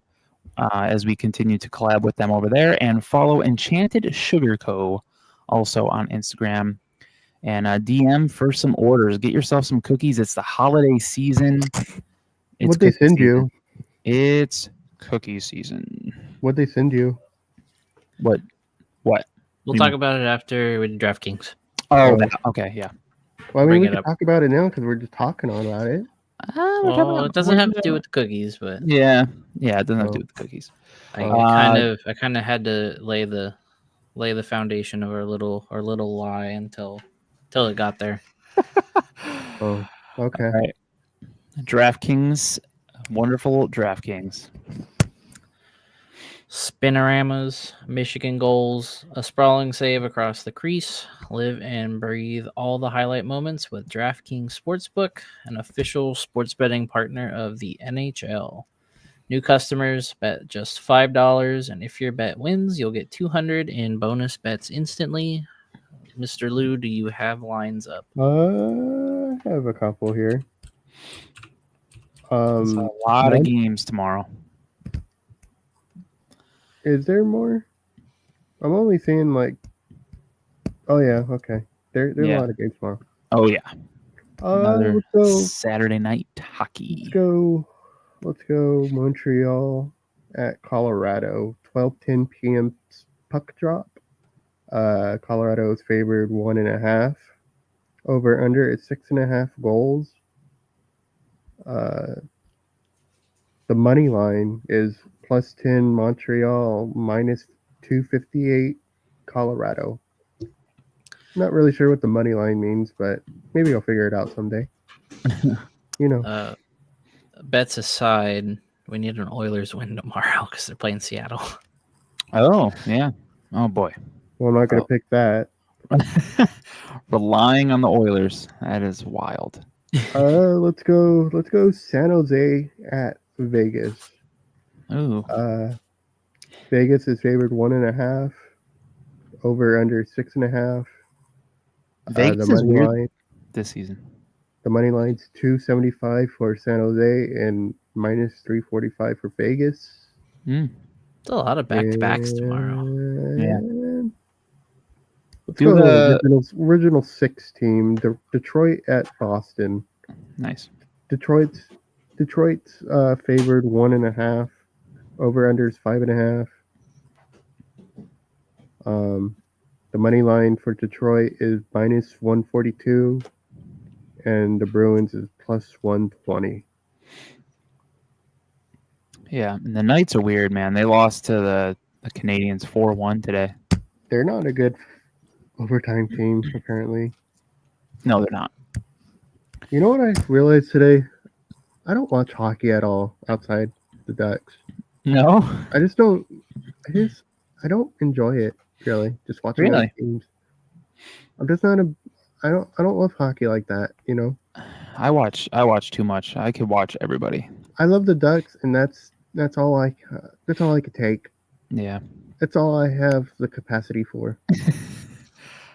as we continue to collab with them over there. And follow Enchanted Sugar Co. also on Instagram. And DM for some orders. Get yourself some cookies. It's the holiday season. What'd they send you? It's cookie season. What'd they send you? What? We'll talk about it after with DraftKings. Oh, okay, yeah. Well, I mean, we can talk about it now because we're just talking about it. Well, it doesn't have to do with the cookies, but yeah, it doesn't have to do with the cookies. I kind of had to lay the foundation of our little lie until it got there. Oh, okay. All right. DraftKings, wonderful DraftKings. Spinoramas, Michigan goals, a sprawling save across the crease. Live and breathe all the highlight moments with DraftKings Sportsbook, an official sports betting partner of the NHL. New customers bet just $5, and if your bet wins, you'll get $200 in bonus bets instantly. Mr. Lou, do you have lines up? I have a couple here. A lot of games tomorrow. Is there more? I'm only seeing oh yeah, okay. There's a lot of games tomorrow. Oh yeah. Let's go Saturday night hockey. Let's go Montreal at Colorado. 12:10 p.m. puck drop. Colorado is favored 1.5. Over under is 6.5 goals. The money line is +10 Montreal, -258 Colorado. Not really sure what the money line means, but maybe I'll figure it out someday. Bets aside, we need an Oilers win tomorrow because they're playing Seattle. Oh, yeah. Oh, boy. Well, I'm not going to pick that. Relying on the Oilers. That is wild. Let's go San Jose at Vegas. Ooh. Vegas is favored 1.5. Over under 6.5. Vegas is weird this season. The money line's 275 for San Jose and -345 for Vegas. It's a lot of back-to-backs tomorrow. Yeah. Let's go the original 6 team. Detroit at Boston. Nice. Detroit's favored 1.5. Over under is 5.5. The money line for Detroit is -142, and the Bruins is +120. Yeah, and the Knights are weird, man. They lost to the Canadiens 4-1 today. They're not a good overtime team, apparently. No, they're not. You know what I realized today? I don't watch hockey at all outside the Ducks. No? I don't enjoy it, really. Just watching other teams. I'm just not I don't love hockey like that, I watch too much. I could watch everybody. I love the Ducks, and that's all I could take. Yeah. That's all I have the capacity for.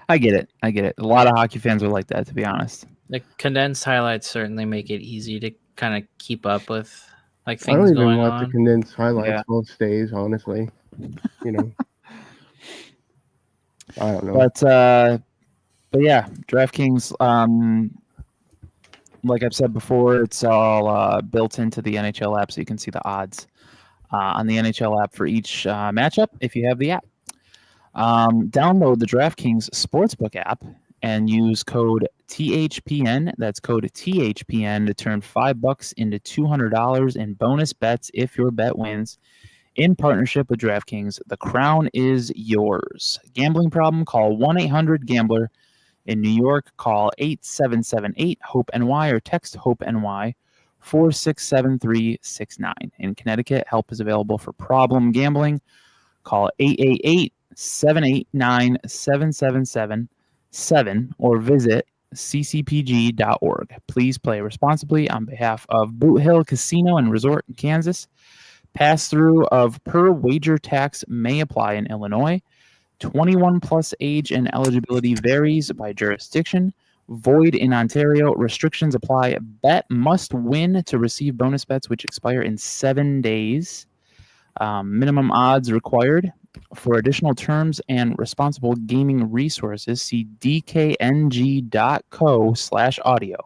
I get it. A lot of hockey fans are like that, to be honest. The condensed highlights certainly make it easy to kind of keep up with things going on. I don't even watch the condensed highlights most days, honestly. I don't know. But yeah, DraftKings, like I've said before, it's all built into the NHL app, so you can see the odds on the NHL app for each matchup if you have the app. Download the DraftKings Sportsbook app and use code THPN. That's code THPN to turn $5 into $200 in bonus bets if your bet wins. In partnership with DraftKings, the crown is yours. Gambling problem? Call 1-800-GAMBLER. In New York, call 8778-HOPE-NY or text HOPE-NY 467-369. In Connecticut, help is available for problem gambling. Call 888-789-7777 or visit ccpg.org. Please play responsibly on behalf of Boot Hill Casino and Resort in Kansas. Pass-through of per wager tax may apply in Illinois. 21 plus age and eligibility varies by jurisdiction. Void in Ontario. Restrictions apply. Bet must win to receive bonus bets which expire in 7 days. Minimum odds required. For additional terms and responsible gaming resources, see dkng.co/audio.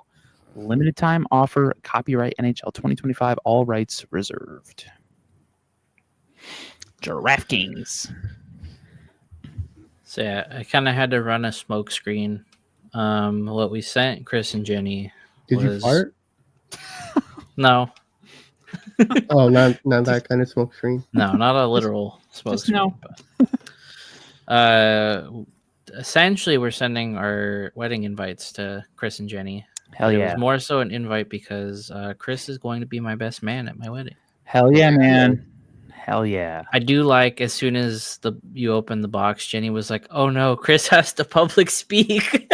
Limited time offer. Copyright NHL 2025. All rights reserved. DraftKings. So yeah, I kind of had to run a smoke screen. What we sent Chris and Jenny Did you was fart? no, Oh, not that kind of smoke screen. no, not a literal smoke just screen. no. But, essentially, we're sending our wedding invites to Chris and Jenny. Hell It yeah. was more so an invite because Chris is going to be my best man at my wedding. Hell yeah, man. Hell yeah. I do like as soon as you open the box, Jenny was like, "Oh no, Chris has to public speak."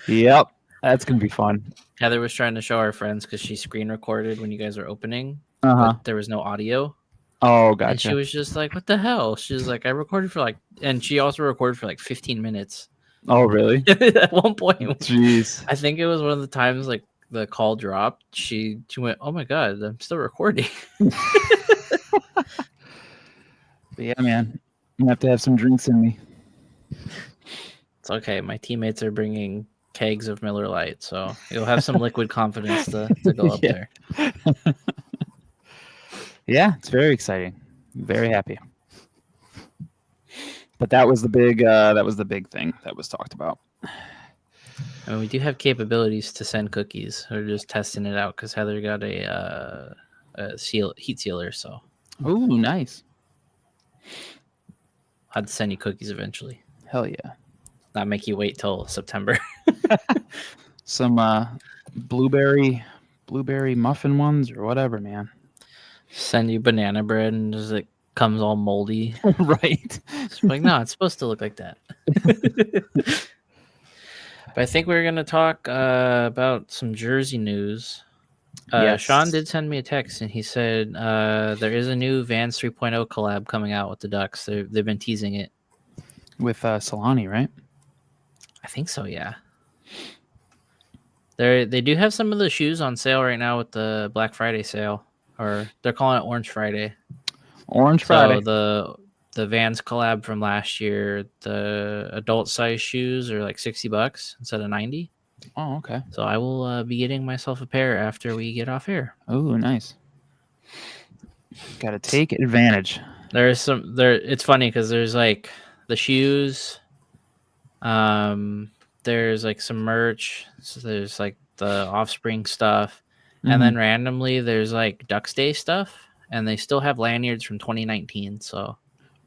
Yep. That's going to be fun. Heather was trying to show our friends because she screen recorded when you guys were opening, Uh-huh. but there was no audio. Oh, And gotcha. she was just like, "What the hell?" She was like, "I recorded for and she also recorded for 15 minutes." Oh, really? At one point, Jeez. I think it was one of the times the call dropped. She went, "Oh my god, I'm still recording." But yeah, man. I'm going to have some drinks in me. It's okay. My teammates are bringing kegs of Miller Lite, so you'll have some liquid confidence to go up Yeah. there. Yeah, it's very exciting. Very happy. But that was the big thing that was talked about. I mean, we do have capabilities to send cookies. We're just testing it out because Heather got a heat sealer, so Ooh, nice. had to send you cookies eventually. Hell yeah. Not make you wait till September. Some blueberry muffin ones or whatever, man. Send you banana bread and just it comes all moldy. Right. It's like, no, it's supposed to look like that. But I think we're gonna talk about some Jersey news. Yes. Sean did send me a text and he said there is a new Vans 3.0 collab coming out with the Ducks. They've been teasing it. With Solani, right? I think so, yeah. They do have some of the shoes on sale right now with the Black Friday sale, or they're calling it Orange Friday. Orange Friday. So the Vans collab from last year, the adult size shoes are like $60 instead of $90. Oh, okay. So I will be getting myself a pair after we get off air. Oh, nice. Got to take advantage. There's some there. It's funny because there's like the shoes. There's like some merch. So there's like the Offspring stuff, and then randomly there's like Ducks Day stuff, and they still have lanyards from 2019. So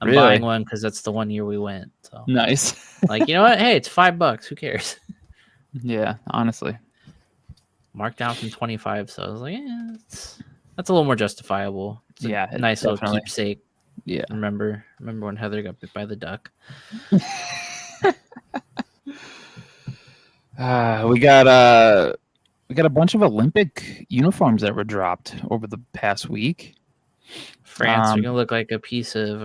I'm Really? buying one because that's the one year we went. So Nice. like, you know what? Hey, it's $5. Who cares? Yeah, honestly. Marked down from 25. So I was like, yeah, that's a little more justifiable. It's a Yeah, nice definitely. little keepsake. Yeah. Remember when Heather got bit by the duck? We got a bunch of Olympic uniforms that were dropped over the past week. France are gonna look like a piece of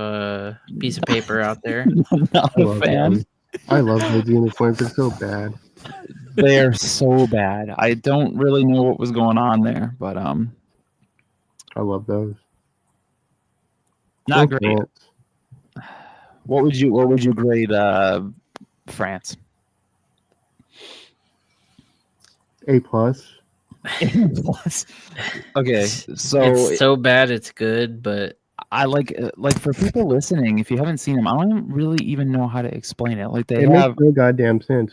paper out there. Not I a love fan. them. I love those uniforms. They're so bad. They're so bad. I don't really know what was going on there, but I love those. not Go great. France. What would you grade France? A+. Plus. Okay, so It's so bad it's good, but I like for people listening, if you haven't seen them, I don't really even know how to explain it. Like they It have makes no goddamn sense.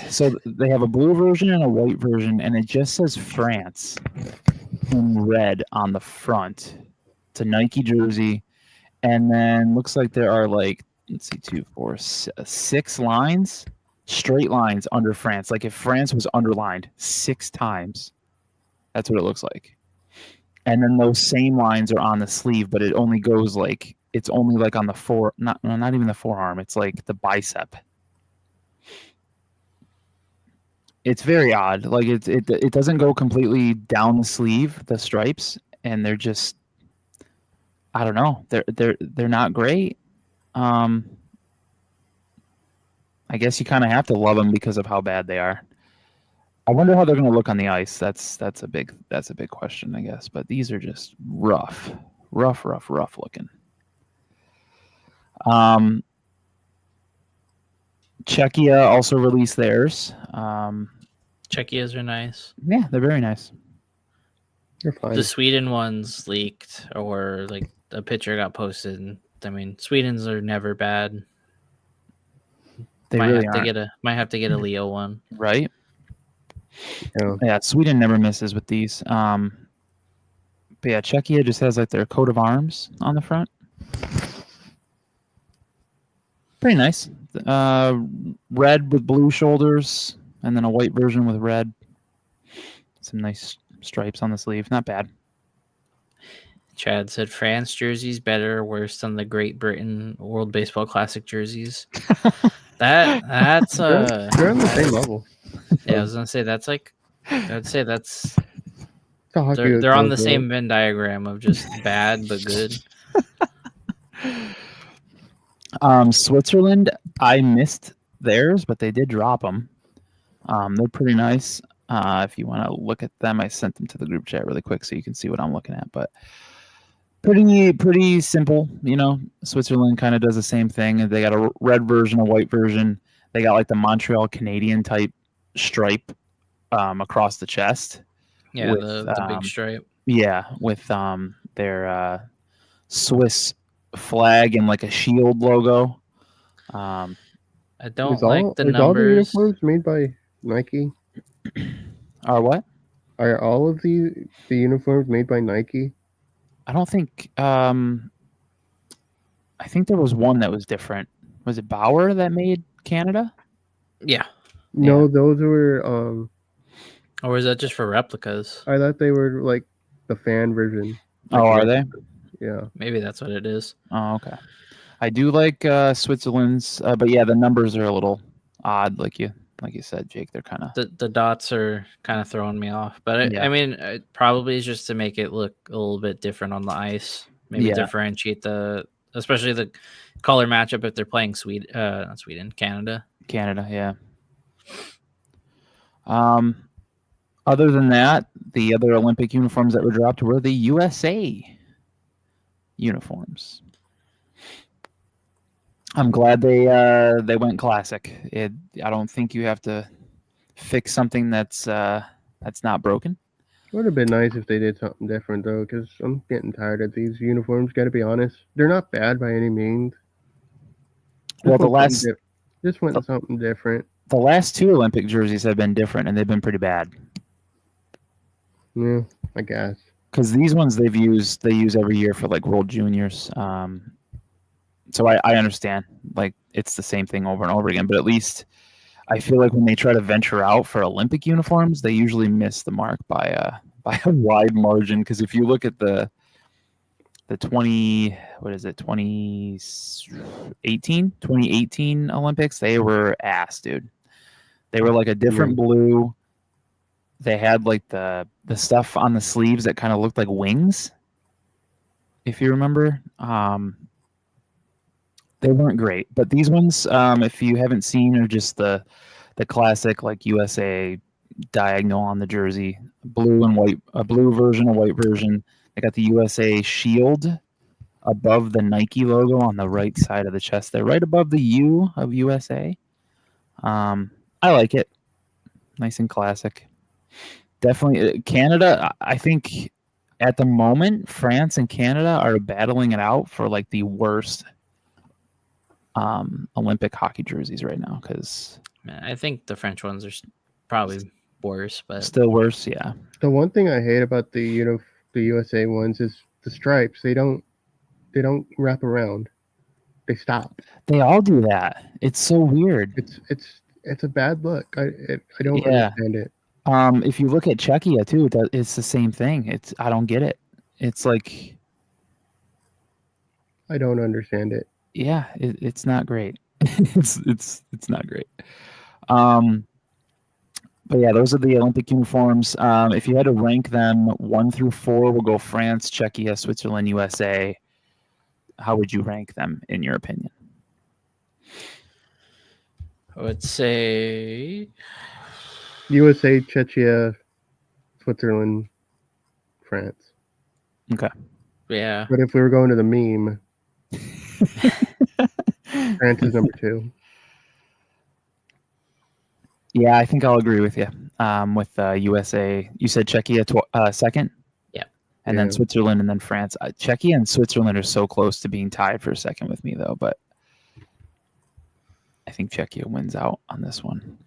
so they have a blue version and a white version, and it just says France in red on the front. It's a Nike jersey, and then looks like there are like, let's see, 2, 4, 6 lines, straight lines under France. Like if France was underlined 6 times, that's what it looks like. And then those same lines are on the sleeve, but it only goes like, it's only like on the not even the forearm. It's like the bicep. It's very odd. Like it doesn't go completely down the sleeve, the stripes, and they're just, I don't know. They're not great. I guess you kind of have to love them because of how bad they are. I wonder how they're going to look on the ice. That's a big question, I guess. But these are just rough looking. Czechia also released theirs. Czechias are nice. Yeah, they're very nice. They're fine. The Sweden ones leaked, or like a picture got posted. I mean, Sweden's are never bad. They might really might have to get a Leo one, right? Yeah. Yeah, Sweden never misses with these. But yeah, Czechia just has like their coat of arms on the front. Pretty nice. Red with blue shoulders, and then a white version with red. Some nice stripes on the sleeve. Not bad. Chad said France jerseys better or worse than the Great Britain World Baseball Classic jerseys. That's they're on the same level. Yeah, I was gonna say that's like, I'd say that's They're on the same Venn diagram of just bad but good. Switzerland, I missed theirs, but they did drop them. They're pretty nice. If you want to look at them, I sent them to the group chat really quick so you can see what I'm looking at. But pretty simple, you know. Switzerland kind of does the same thing. They got a red version, a white version. They got like the Montreal Canadian type stripe across the chest. Yeah, with, the big stripe. Yeah, with their Swiss flag and like a shield logo. I don't like the numbers. All the uniforms made by Nike? Are what? Are all of the uniforms made by Nike? I don't think. I think there was one that was different. Was it Bauer that made Canada? Yeah. No, Yeah. those were. Or was that just for replicas? I thought they were like the fan version. Oh, are they? Yeah. Maybe that's what it is. Oh, okay. I do like Switzerland's, but yeah, the numbers are a little odd, like you said, Jake. They're kind of the dots are kind of throwing me off. But I mean, it probably is just to make it look a little bit different on the ice. Maybe differentiate especially the color matchup if they're playing Canada. Canada, yeah. Other than that, the other Olympic uniforms that were dropped were the USA uniforms. I'm glad they went classic. I don't think you have to fix something that's not broken. It would have been nice if they did something different though, because I'm getting tired of these uniforms. Got to be honest, they're not bad by any means. Well, just went something different. The last two Olympic jerseys have been different, and they've been pretty bad. Yeah, I guess. Because these ones they use every year for like World Juniors. So I understand, like it's the same thing over and over again. But at least I feel like when they try to venture out for Olympic uniforms, they usually miss the mark by a wide margin. Because if you look at the 2018 Olympics, they were ass, dude. They were like a different blue. They had like the stuff on the sleeves that kind of looked like wings, if you remember. They weren't great, but these ones, if you haven't seen, are just the classic like USA diagonal on the jersey, blue and white, a blue version, a white version. They got the USA shield above the Nike logo on the right side of the chest there, right above the U of USA. I like it. Nice and classic. Definitely. Canada, I think at the moment, France and Canada are battling it out for like the worst Olympic hockey jerseys right now. Because I think the French ones are probably worse, but still worse, yeah. The one thing I hate about the USA ones is the stripes. They don't wrap around. They stop. They all do that. It's so weird. It's a bad look. I don't understand it. If you look at Czechia too, it's the same thing. I don't get it. It's like I don't understand it. Yeah, it's not great. it's not great. But yeah, those are the Olympic uniforms. If you had to rank them 1 through 4, we'll go France, Czechia, Switzerland, USA. How would you rank them in your opinion? I would say USA, Czechia, Switzerland, France. Okay. Yeah. But if we were going to the meme, France is number 2. Yeah, I think I'll agree with you. With USA, you said Czechia second? Yeah. And then Yeah. Switzerland and then France. Czechia and Switzerland are so close to being tied for second with me, though. But I think Czechia wins out on this one.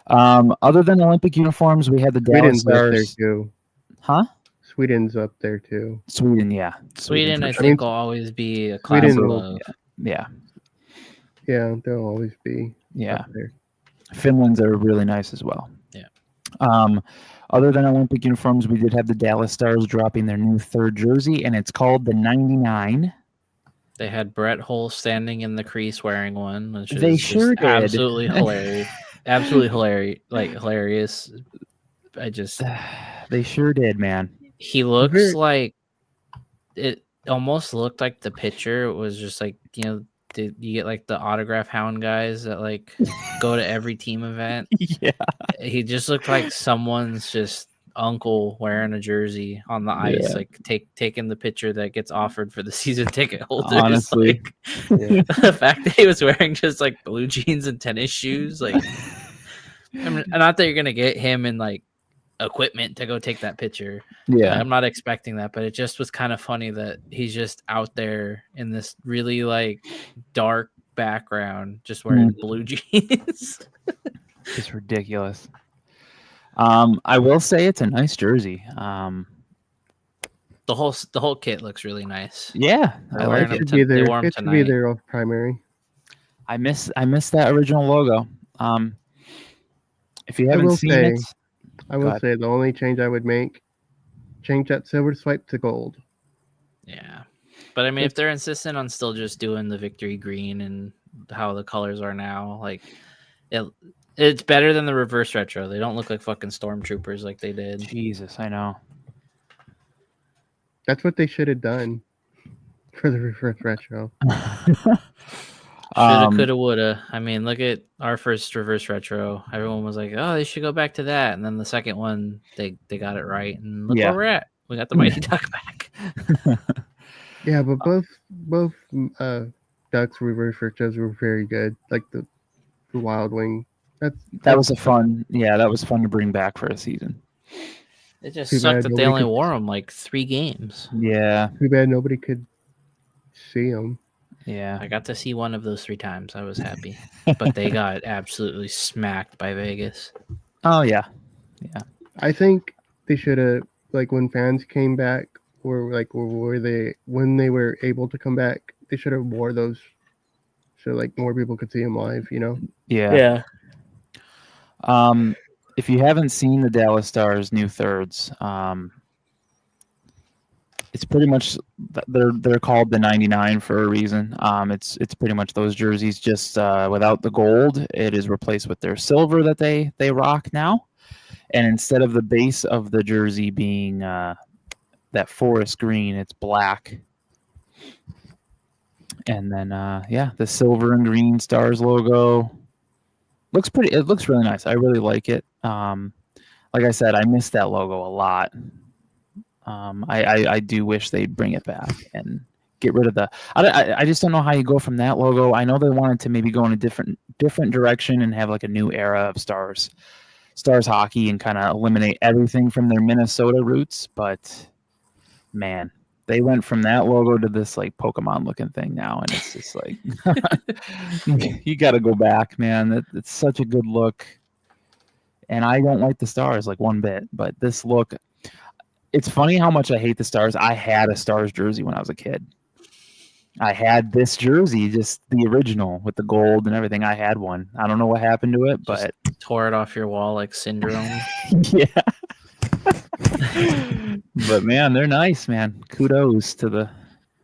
Other than Olympic uniforms, we had the Dallas Sweden's up there Stars. too. Huh? Sweden's up there too. Sweden, yeah. Sweden, for I sure. think, will always be a class Sweden- above. Yeah. Yeah, they'll always be Yeah. up there. Finland's are really nice as well. Yeah. Other than Olympic uniforms, we did have the Dallas Stars dropping their new third jersey, and it's called the 99. They had Brett Hull standing in the crease wearing one, which They is sure just did. absolutely hilarious. Absolutely hilarious. Like, hilarious. I just, They sure did, man. he looks Very- like, it almost looked like the picture was just like, you know, you get like the autograph hound guys that like go to every team event. Yeah. He just looked like someone's just uncle wearing a jersey on the ice, Yeah. like taking the picture that gets offered for the season ticket holders. Honestly. Like, Yeah. the fact that he was wearing just like blue jeans and tennis shoes, like, I mean, not that you're gonna get him in like equipment to go take that picture. Yeah. I'm not expecting that, but it just was kind of funny that he's just out there in this really like dark background, just wearing blue jeans. It's ridiculous. I will say it's a nice jersey. The whole kit looks really nice. Yeah, They're I wearing like them it. Should be they there. wore 'em It should be tonight. there off primary. I miss that original logo. If you I haven't will seen say- it, I Go will ahead. say the only change I would make, change that silver stripe to gold. Yeah. But I mean, if they're insistent on still just doing the victory green and how the colors are now, like it's better than the reverse retro. They don't look like fucking stormtroopers like they did. Jesus, I know. That's what they should have done for the reverse retro. Shoulda, coulda, woulda. I mean, look at our first reverse retro. Everyone was like, "Oh, they should go back to that." And then the second one, they got it right. And look Yeah. where we're at. We got the Mighty Duck back. Yeah, but both Ducks reverse retros were very good. Like the Wild Wing. That was fun to bring back for a season. It just Too sucked bad that they nobody only could- wore them like 3 games. Yeah, Too bad nobody could see them. yeah. I got to see one of those 3 times. I was happy, but they got absolutely smacked by Vegas. Oh yeah. I think they should have, like, when fans came back, or like when they were able to come back, they should have wore those so like more people could see them live. You know. Yeah. If you haven't seen the Dallas Stars new thirds, it's pretty much they're called the 99 for a reason. It's pretty much those jerseys, just without the gold. It is replaced with their silver that they rock now, and instead of the base of the jersey being that forest green, it's black. And then the silver and green Stars logo looks pretty. It looks really nice. I really like it. Like I said, I miss that logo a lot. I do wish they'd bring it back and get rid of the. I just don't know how you go from that logo. I know they wanted to maybe go in a different direction and have like a new era of Stars hockey and kind of eliminate everything from their Minnesota roots. But man, they went from that logo to this like Pokemon looking thing now, and it's just like you got to go back, man. It's such a good look, and I don't like the Stars like one bit, but this look. It's funny how much I hate the Stars. I had a Stars jersey when I was a kid. I had this jersey, just the original with the gold and everything. I had one. I don't know what happened to it, but Tore it off your wall like Syndrome. yeah. But man, they're nice, man. Kudos to the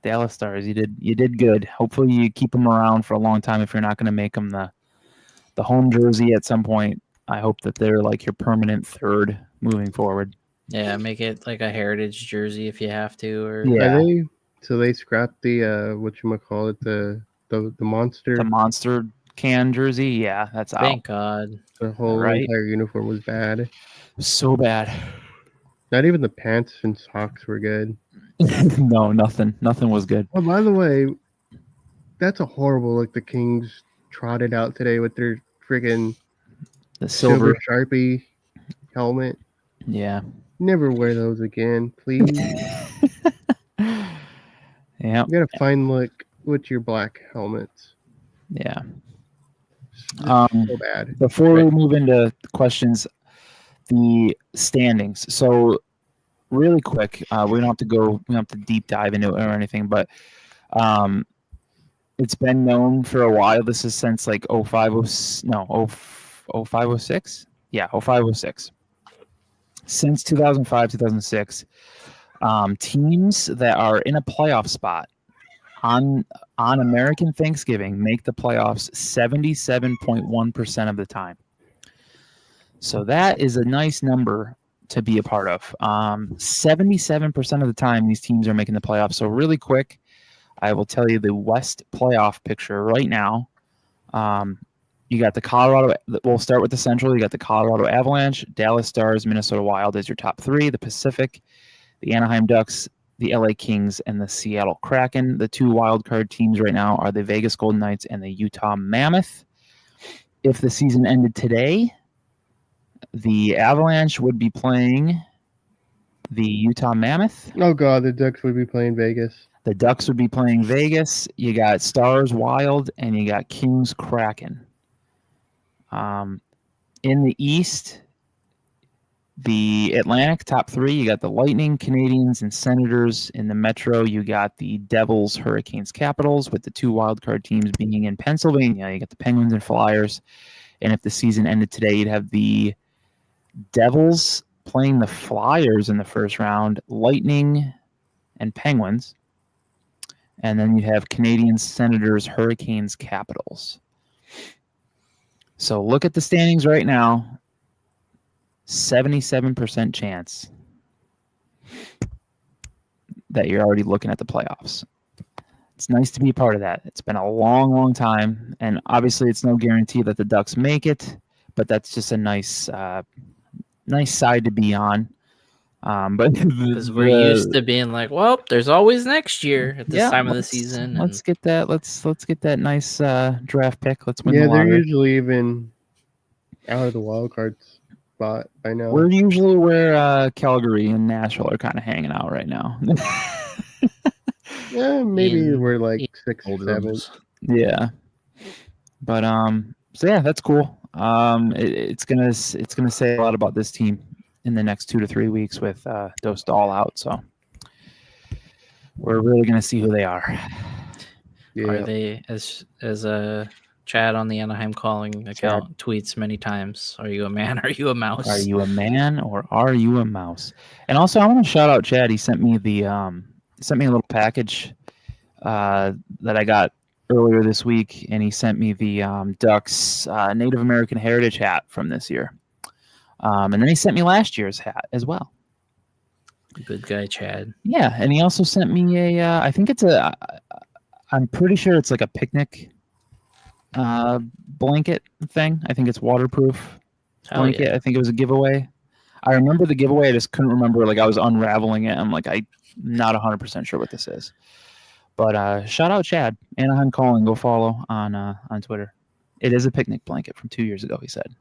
Dallas Stars. You did good. Hopefully you keep them around for a long time if you're not going to make them the home jersey at some point. I hope that they're like your permanent third moving forward. Yeah, make it like a heritage jersey if you have to. Or So they scrapped the whatchamacallit, the monster. The monster can jersey, yeah, that's out. Thank God. The whole Right. entire uniform was bad. So bad. Not even the pants and socks were good. No, nothing was good. Oh, by the way, that's a horrible look the Kings trotted out today with their friggin' The silver silver, Sharpie helmet. yeah. Never wear those again, please. Yeah, You gotta fine look with your black helmets. yeah. It's so bad. Before we move into questions, the standings. So really quick, we don't have to deep dive into it or anything, but it's been known for a while. This is since like 0506. Yeah, 0506. Since 2005, 2006, teams that are in a playoff spot on American Thanksgiving make the playoffs 77.1% of the time. So that is a nice number to be a part of. 77% of the time, these teams are making the playoffs. So really quick, I will tell you the West playoff picture right now. You got the Colorado. We'll start with the Central. You got the Colorado Avalanche, Dallas Stars, Minnesota Wild as your top three. The Pacific, the Anaheim Ducks, the LA Kings, and the Seattle Kraken. The two wild card teams right now are the Vegas Golden Knights and the Utah Mammoth. If the season ended today, the Avalanche would be playing the Utah Mammoth. Oh god, the Ducks would be playing Vegas. The Ducks would be playing Vegas. You got Stars Wild, and you got Kings Kraken. In the East, the Atlantic top three, you got the Lightning, Canadiens, and Senators. In the Metro, you got the Devils, Hurricanes, Capitals, with the two wildcard teams being in Pennsylvania. You got the Penguins and Flyers. And if the season ended today, you'd have the Devils playing the Flyers in the first round, Lightning and Penguins. And then you have Canadiens, Senators, Hurricanes, Capitals. So look at the standings right now. 77% chance that you're already looking at the playoffs. It's nice to be a part of that. It's been a long, long time. And obviously it's no guarantee that the Ducks make it, but that's just a nice side to be on. But because we're used to being like, well, there's always next year at this time of the season. Let's get that. Let's get that nice draft pick. Let's win. Yeah, the they're lottery. usually even out of the wild card spot by now. We're usually where Calgary and Nashville are kind of hanging out right now. Yeah, maybe In- we're like in 6th, doldrums. 7th. Yeah, but so yeah, that's cool. It's gonna say a lot about this team in the next 2 to 3 weeks with Dostal out. So we're really gonna see who they are. Yeah. Are they as Chad on the Anaheim Calling account tweets many times? Are you a man? Are you a mouse? Are you a man or are you a mouse? And also, I want to shout out Chad. He sent me the a little package that I got earlier this week, and he sent me the Ducks Native American Heritage hat from this year. And then he sent me last year's hat as well. Good guy, Chad. Yeah, and he also sent me I think it's I'm pretty sure it's like a picnic blanket thing. I think it's waterproof blanket. Yeah. I think it was a giveaway. I remember the giveaway. I just couldn't remember. Like I was unraveling it. I'm like, I'm not 100% sure what this is. But shout out Chad, Anaheim Calling. Go follow on Twitter. It is a picnic blanket from 2 years ago. He said,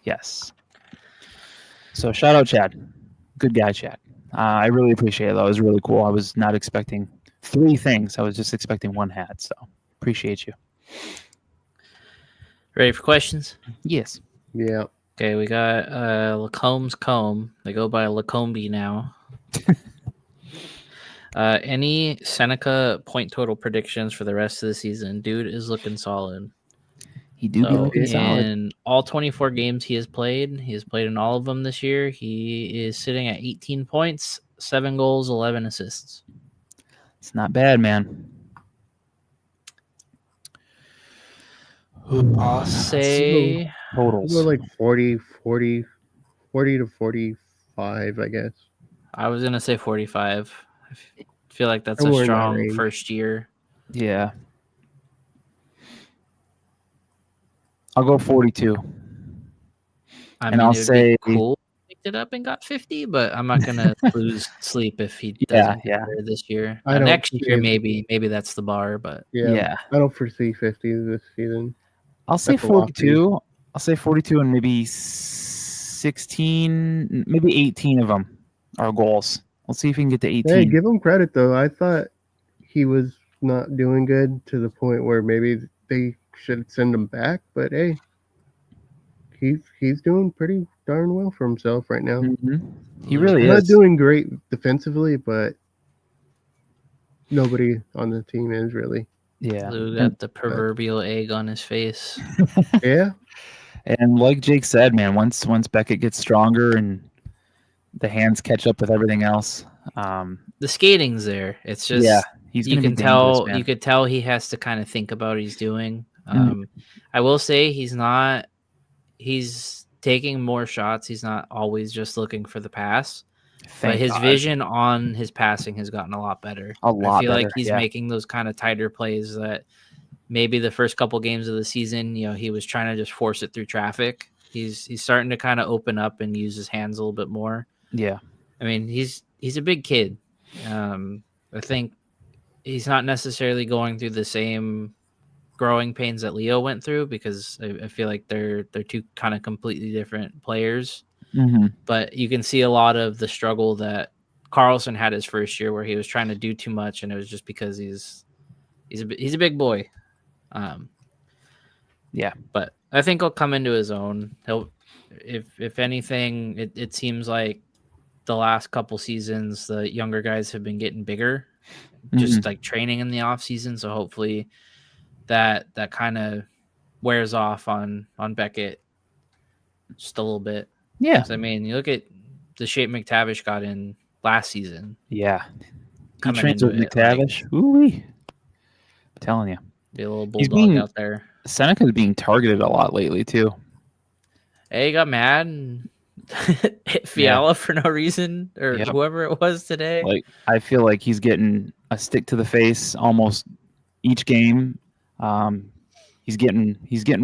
yes. So shout out Chad. Good guy, Chad. I really appreciate it. That was really cool. I was not expecting 3 things. I was just expecting 1 hat. So appreciate you. Ready for questions? Yes. Yeah. Okay, we got Lacomb's Comb. They go by Lacombe now. Any Seneca point total predictions for the rest of the season? Dude is looking solid. He do be looking solid. In all 24 games he has played in all of them this year. He is sitting at 18 points, 7 goals, 11 assists. It's not bad, man. I'll say totals. We're like 40 to 45, I guess. I was going to say 45. I feel like that's Somewhere a in that strong range. first year. Yeah. I'll go 42. I And mean, I'll it would say, be cool if he picked it up and got 50, but I'm not gonna lose sleep if he yeah, doesn't get there this year. I don't Next foresee year, it. maybe that's the bar, but yeah. I don't foresee 50 this season. I'll say That's a lofty. 42. I'll say 42, and maybe 16, maybe 18 of them are goals. We'll see if we can get to 18. Hey, give him credit though. I thought he was not doing good to the point where maybe they should send him back. But hey, he's doing pretty darn well for himself right now. He really Not is. doing great defensively, but nobody on the team is really. Yeah. Lou got the proverbial egg on his face. Yeah. And like Jake said, man, once Beckett gets stronger and the hands catch up with everything else, The skating's there. It's just he's you gonna can be dangerous, tell man. you could tell he has to kind of think about what he's doing. Mhm. I will say he's taking more shots. He's not always just looking for the pass. But his vision on his passing has gotten a lot better. A lot I feel like better, he's yeah. making those kind of tighter plays that maybe the first couple games of the season, he was trying to just force it through traffic. He's starting to kind of open up and use his hands a little bit more. Yeah. I mean, he's a big kid. I think he's not necessarily going through the same growing pains that Leo went through because I feel like they're two kind of completely different players. Mm-hmm. But you can see a lot of the struggle that Carlson had his first year where he was trying to do too much, and it was just because he's a big boy. Yeah, but I think he'll come into his own. He'll, if anything, it seems like the last couple seasons the younger guys have been getting bigger, just like training in the off season. So hopefully that kind of wears off on Beckett just a little bit. Yeah. I mean, you look at the shape McTavish got in last season. Yeah. Coming trains into with McTavish. Ooh-wee. I'm telling you. Be a little bulldog out there. Seneca's being targeted a lot lately, too. Hey, he got mad and hit Fiala for no reason, or whoever it was today. Like, I feel like he's getting a stick to the face almost each game. He's getting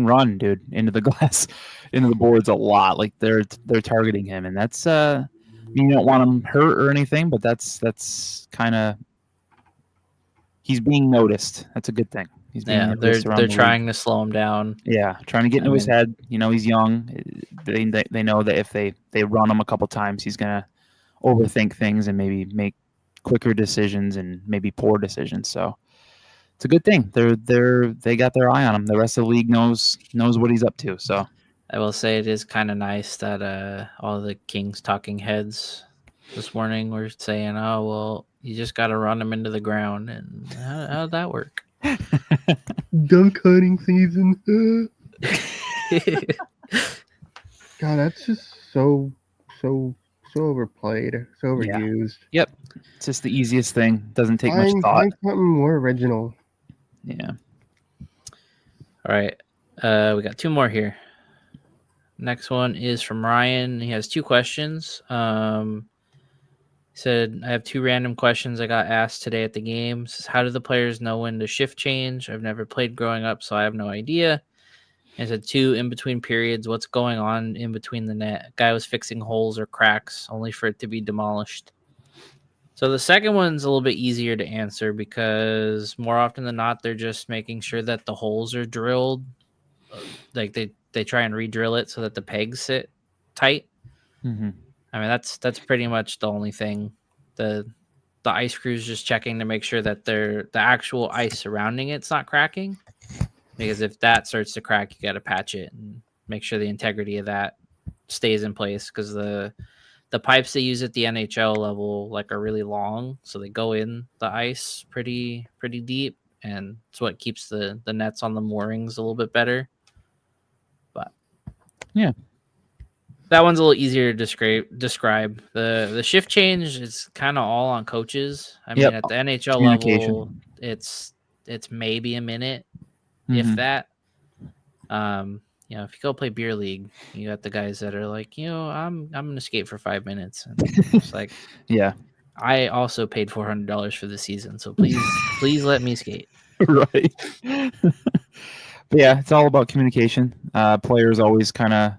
run, dude, into the glass, into the boards a lot. Like they're targeting him, and that's you don't want him hurt or anything, but that's kind of he's being noticed. That's a good thing. He's being they're trying to slow him down. Yeah, trying to get into his head. He's young. They know that if they run him a couple times, he's gonna overthink things and maybe make quicker decisions and maybe poor decisions. So it's a good thing. They got their eye on him. The rest of the league knows what he's up to. So I will say it is kind of nice that all the Kings talking heads this morning were saying, "Oh well, you just got to run him into the ground." And how'd that work? Dunk hunting season. God, that's just so overplayed, so overused. Yeah. Yep, it's just the easiest thing. Doesn't take much thought. Find something more original. Yeah. All right, we got two more here. Next one is from Ryan. He has two questions. He said, I have two random questions I got asked today at the game. Says, how do the players know when to shift change? I've never played growing up, so I have no idea. And said, two, in between periods, what's going on in between the net? Guy was fixing holes or cracks, only for it to be demolished. So the second one's a little bit easier to answer because more often than not, they're just making sure that the holes are drilled. Like they try and re-drill it so that the pegs sit tight. Mm-hmm. I mean, that's pretty much the only thing. The ice crew's just checking to make sure that the actual ice surrounding it's not cracking. Because if that starts to crack, you got to patch it and make sure the integrity of that stays in place. Because the pipes they use at the NHL level are really long, so they go in the ice pretty deep, and it's what keeps the nets on the moorings a little bit better. But yeah. That one's a little easier to describe. The shift change is kind of all on coaches. I mean, at the NHL level, it's maybe a minute, if that. If you go play beer league, you got the guys that are like, I'm gonna skate for 5 minutes. And it's like, yeah, I also paid $400 for the season, so please let me skate. Right. But yeah, it's all about communication. Players always kind of,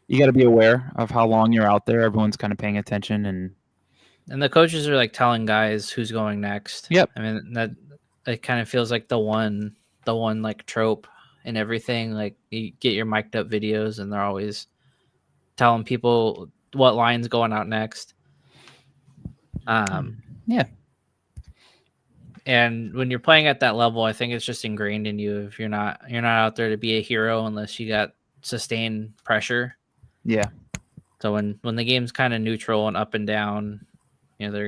you got to be aware of how long you're out there. Everyone's kind of paying attention, and the coaches are like telling guys who's going next. Yep. I mean, that it kind of feels like the one like trope in everything. Like you get your mic'd up videos and they're always telling people what line's going out next. Yeah. And when you're playing at that level, I think it's just ingrained in you. If you're not out there to be a hero unless you got sustained pressure. Yeah. So when the game's kind of neutral and up and down, you know, they're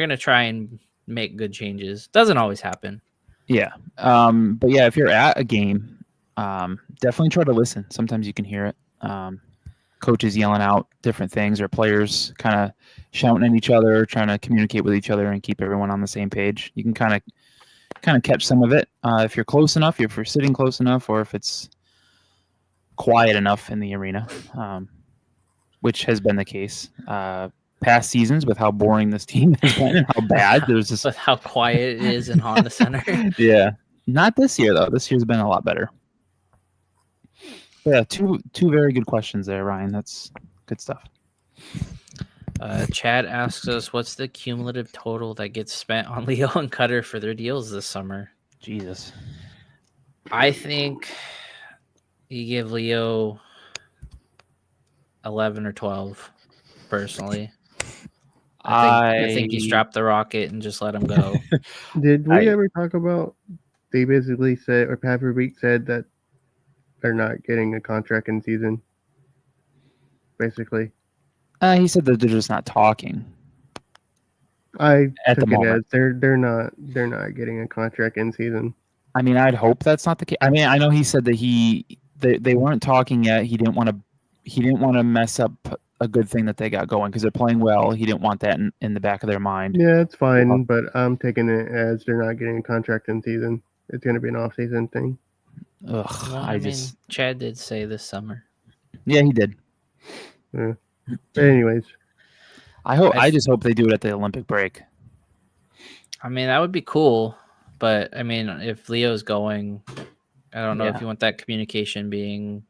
gonna try and make good changes. Doesn't always happen. Yeah. But yeah, if you're at a game, definitely try to listen. Sometimes you can hear it. Coaches yelling out different things, or players kind of shouting at each other, trying to communicate with each other and keep everyone on the same page. You can kind of catch some of it if you're close enough, if you're sitting close enough, or if it's quiet enough in the arena, which has been the case past seasons with how boring this team has been and how bad. There's just with how quiet it is in Honda Center. Yeah, not this year though. This year's been a lot better. Yeah, two very good questions there, Ryan. That's good stuff. Chad asks us, what's the cumulative total that gets spent on Leo and Cutter for their deals this summer? Jesus. I think you give Leo 11 or 12, personally. I think you strap the rocket and just let him go. Did we ever talk about, they basically said, or Pat Verbeek said that they're not getting a contract in season, basically? He said that they're just not talking. I At the took it moment. as they're not getting a contract in season. I mean, I'd hope that's not the case. I mean, I know he said that they weren't talking yet. He didn't want to mess up a good thing that they got going because they're playing well. He didn't want that in the back of their mind. Yeah, it's fine, but I'm taking it as they're not getting a contract in season. It's going to be an off-season thing. Ugh, Well, I mean, Chad did say this summer. Yeah, he did. Yeah. But anyways, I just hope they do it at the Olympic break. I mean, that would be cool, but I mean, if Leo's going, I don't know if you want that communication being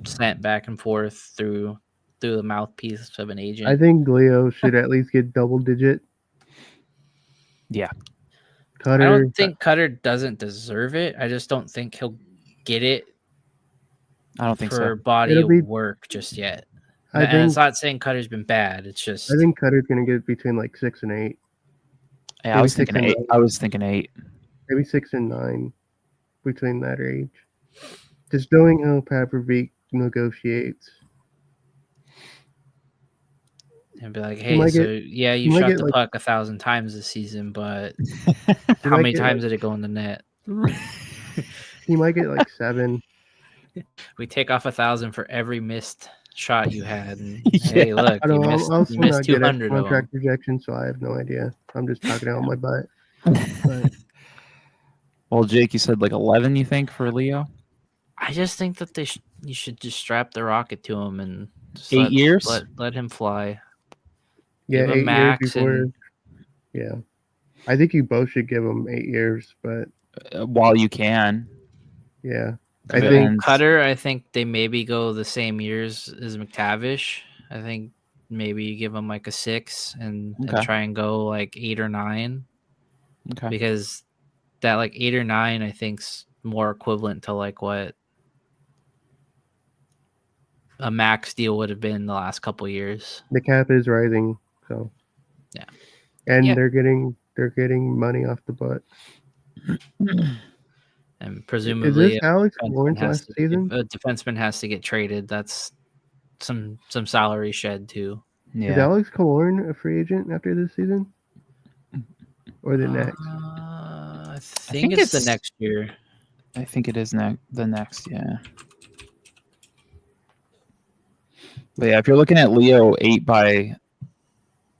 sent back and forth through the mouthpiece of an agent. I think Leo should at least get double-digit. Yeah. Cutter, I don't think Cutter doesn't deserve it. I just don't think he'll get it. I don't think for so. body It'll of work just yet. And it's not saying Cutter's been bad. It's just I think Cutter's going to get between like 6 and 8. Yeah, I was thinking 8. I was thinking 8. Maybe 6 and 9 between that age. Just knowing how Pat Verbeek negotiates. And be like, hey, you shot the puck 1,000 times this season, but how many times did it go in the net? He might get like 7. We take off 1,000 for every missed shot you had. And, hey, look, you missed 200 contract rejection, so I have no idea. I'm just talking out my butt. But, well, Jake, you said like 11. You think for Leo? I just think that you should just strap the rocket to him and just 8 years. Let him fly. Yeah, give him 8 max years before. Yeah, I think you both should give him 8 years, but while you can. Yeah. I think Cutter, I think they maybe go the same years as McTavish. I think maybe you give him like a 6 and try and go like 8 or 9. Okay. Because that like 8 or 9, I think's more equivalent to like what a max deal would have been the last couple of years. The cap is rising, so yeah, and they're getting money off the butt. And presumably, is this Alex Killorn's last season? A defenseman has to get traded. That's some salary shed too. Yeah. Is Alex Killorn a free agent after this season, or the next? I think it's the next year. I think it is the next. Yeah. But yeah, if you're looking at Leo 8 by,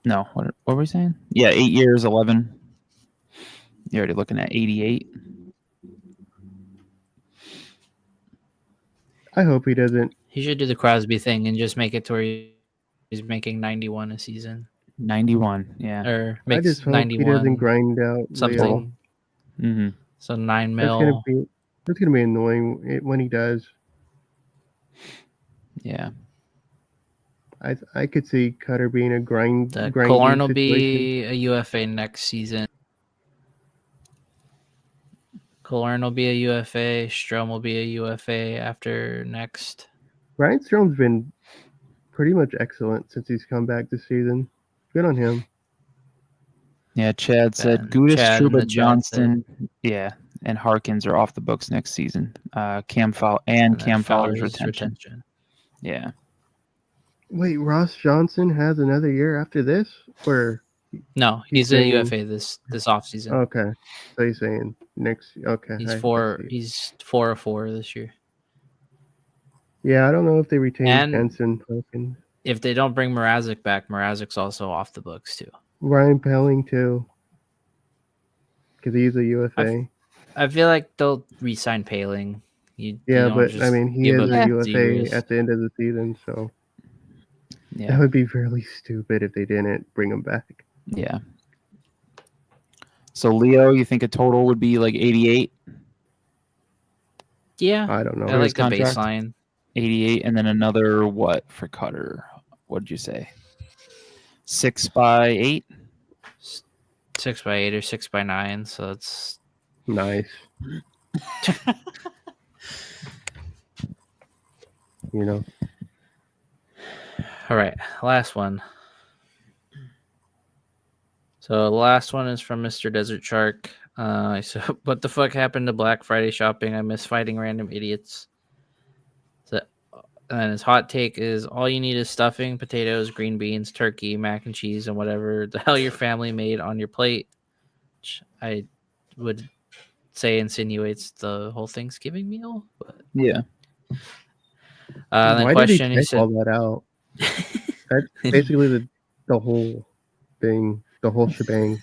no, what were we saying? Yeah, 8 years, 11. You're already looking at 88. I hope he doesn't. He should do the Crosby thing and just make it to where he's making 91 a season. 91, yeah. Or I just hope he doesn't grind out something. Mm-hmm. So 9 That's gonna mil. be annoying when he does. Yeah. I could see Cutter being a grinding Killorn will situation. be a UFA next season. Killorn will be a UFA. Strom will be a UFA after next. Ryan Strom's been pretty much excellent since he's come back this season. Good on him. Yeah, Chad said Ben, Gudis, Chad in the Truba, chat Johnston, and Harkins are off the books next season. Cam then Fowler's retention. Yeah. Wait, Ross Johnson has another year after this, or No, he's a UFA this offseason. okay? So you're saying next? Okay, He's I 4 or 4 this year. Yeah, I don't know if they retain And- Jensen. Harkins. If they don't bring Mrazek back, Mrazek's also off the books too. Ryan Pelling too, because he's a UFA. I feel like they'll re-sign Paling. You Yeah, don't but just I mean, he give is up a UFA zeros. at the end of the season, so Yeah. that would be really stupid if they didn't bring him back. Yeah. So Leo, you think a total would be like 88? Yeah, I don't know. I like the contract? baseline. 88, and then another what for Cutter? What did you say? 6x8? 6x8 or 6x9, so it's Nice. You know, all right. Last one. So the last one is from Mr. Desert Shark. So what the fuck happened to Black Friday shopping? I miss fighting random idiots. So, and his hot take is all you need is stuffing, potatoes, green beans, turkey, mac and cheese, and whatever the hell your family made on your plate. Which I would say insinuates the whole Thanksgiving meal. But Yeah. the why question did he take all that out? That's basically the whole thing, the whole shebang.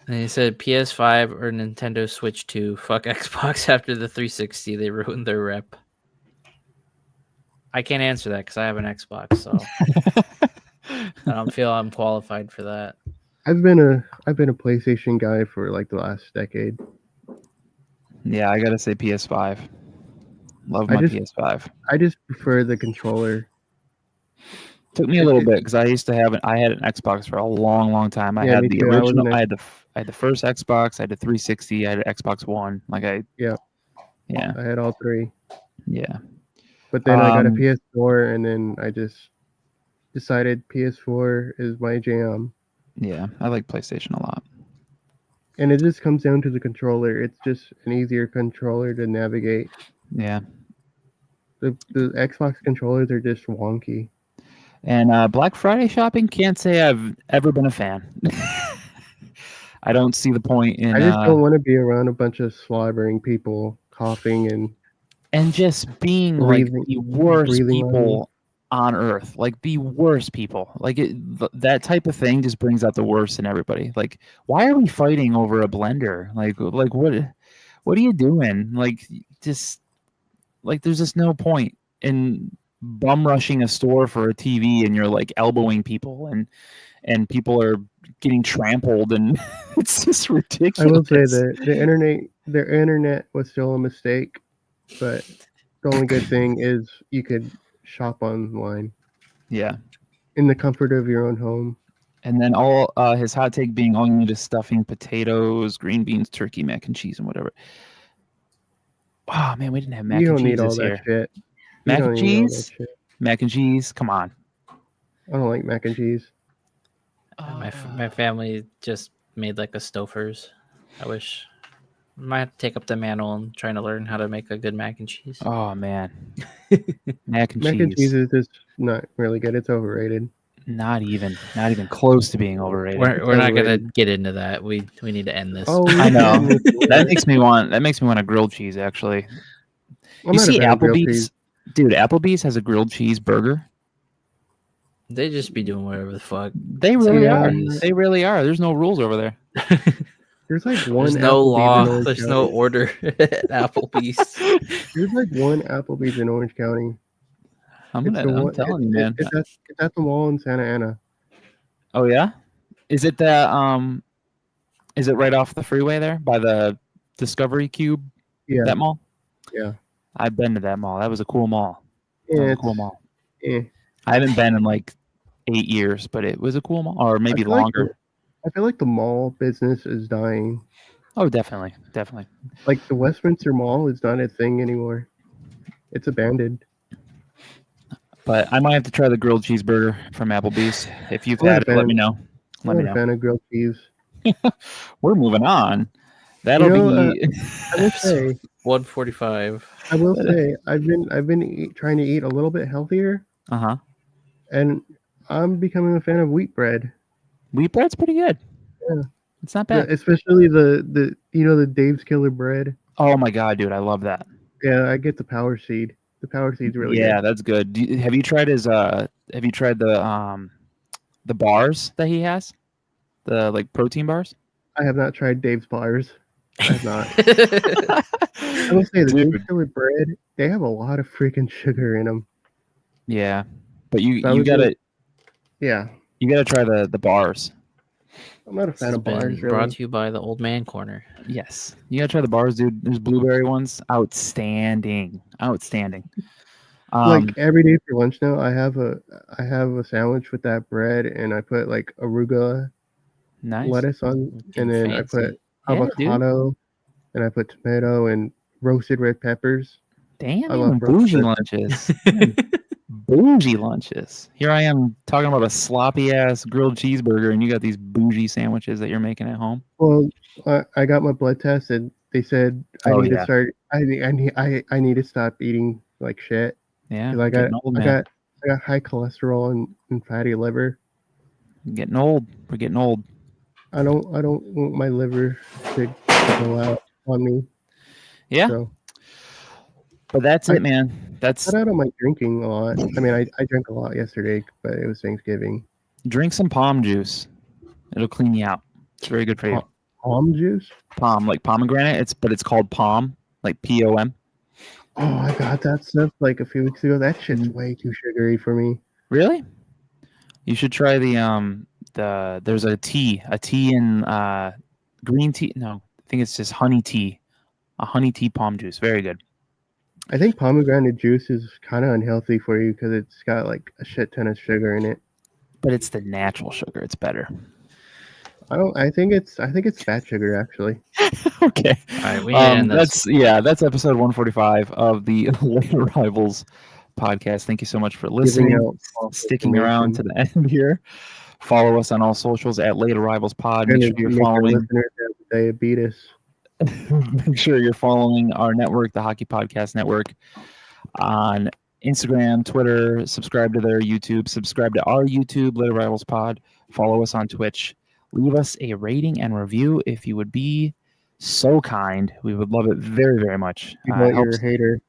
And he said PS5 or Nintendo Switch 2. Fuck Xbox after the 360. They ruined their rep. I can't answer that because I have an Xbox, so I don't feel I'm qualified for that. I've been a PlayStation guy for like the last decade. Yeah, I gotta say PS5. Love my PS5. I just prefer the controller. Took me a little bit because I had an Xbox for a long time. I had the original. I had the first Xbox. I had the 360. I had an Xbox One. Yeah. I had all three. Yeah. But then I got a PS4, and then I just decided PS4 is my jam. Yeah, I like PlayStation a lot. And it just comes down to the controller. It's just an easier controller to navigate. Yeah. The Xbox controllers are just wonky. And Black Friday shopping, can't say I've ever been a fan. I don't see the point in. I just don't want to be around a bunch of slobbering people coughing and just being like the worst people on earth, like the worst people. Like that type of thing just brings out the worst in everybody. Like, why are we fighting over a blender? Like what are you doing? Like, just like there's just no point in bum rushing a store for a TV and you're like elbowing people and people are getting trampled and it's just ridiculous. I will say that the internet was still a mistake, but the only good thing is you could shop online. Yeah. In the comfort of your own home. And then all his hot take being all you need is stuffing, potatoes, green beans, turkey, mac and cheese, and whatever. Oh man, we didn't have mac and cheese. You don't need all that shit. Mac and cheese? Mac and cheese? Come on. I don't like mac and cheese. My family just made like a Stouffer's. I wish I might have to take up the mantle and trying to learn how to make a good mac and cheese. Oh man. Mac and cheese is just not really good. It's overrated. Not even close to being overrated. We're not gonna get into that. We need to end this. Oh, I know. that makes me want a grilled cheese. Actually, you see Applebee's, dude. Applebee's has a grilled cheese burger. They just be doing whatever the fuck. They really are. They really are. There's no rules over there. There's like one. There's no law. There's no order at Applebee's. There's like one Applebee's in Orange County. I'm telling you, man. It's at the mall in Santa Ana. Oh yeah, is it the Is it right off the freeway there by the Discovery Cube, Yeah, that mall. yeah. I've been to that mall. That was a cool mall. Yeah, That was a it's, cool mall. eh. I haven't been in like 8 years, but it was a cool mall, or maybe feel like longer. I feel like the mall business is dying. Oh, definitely. Like the Westminster Mall is not a thing anymore. It's abandoned. But I might have to try the grilled cheeseburger from Applebee's. If you've I'm not had a it, let fan me know. I'm Let me not a know. fan of grilled cheese. We're moving on. That'll be. I will say, 145. I will say, I've been trying to eat a little bit healthier, and I'm becoming a fan of wheat bread. Wheat bread's pretty good. Yeah. It's not bad. Especially the the Dave's Killer bread. Oh my god, dude, I love that. Yeah, I get the Power Seed. The Power Seed's really good. Yeah, that's good. Have you tried his? Have you tried the bars that he has? The like protein bars. I have not tried Dave's bars. I have not. I will say the Dave's Killer bread. They have a lot of freaking sugar in them. Yeah, but you So gotta yeah. you gotta try the bars. I'm not a fan of bars. Really. Brought to you by the Old Man Corner. Yes, you gotta try the bars, dude. There's blueberry ones, outstanding. Like every day for lunch now, I have a sandwich with that bread, and I put like arugula lettuce on, and then I put avocado, and I put tomato and roasted red peppers. Damn, I love bougie lunches. Bougie lunches. Here I am talking about a sloppy ass grilled cheeseburger, and you got these bougie sandwiches that you're making at home. Well, I got my blood test, and they said I need to start. I need to stop eating like shit. Yeah, I got high cholesterol and fatty liver. I'm getting old. We're getting old. I don't want my liver to go out on me. Yeah. So. But that's it, man. That's cut out on my drinking a lot. I mean, I drank a lot yesterday, but it was Thanksgiving. Drink some palm juice. It'll clean you out. It's very good for you. Palm juice? Palm, like pomegranate. It's called palm, like POM. Oh, I got that stuff like a few weeks ago. That shit's way too sugary for me. Really? You should try the there's a tea in green tea. No, I think it's just honey tea. A honey tea palm juice. Very good. I think pomegranate juice is kind of unhealthy for you because it's got like a shit ton of sugar in it. But it's the natural sugar. It's better. I think it's fat sugar actually. Okay. All right, that's episode 145 of the Late Arrivals podcast. Thank you so much for listening, sticking around to the end here. Follow us on all socials at Late Arrivals Pod. Make sure you're following diabetes. Make sure you're following our network, the Hockey Podcast Network, on Instagram, Twitter. Subscribe to their YouTube. Subscribe to our YouTube, Late Arrivals Pod. Follow us on Twitch. Leave us a rating and review if you would be so kind. We would love it very, very much. You're a hater.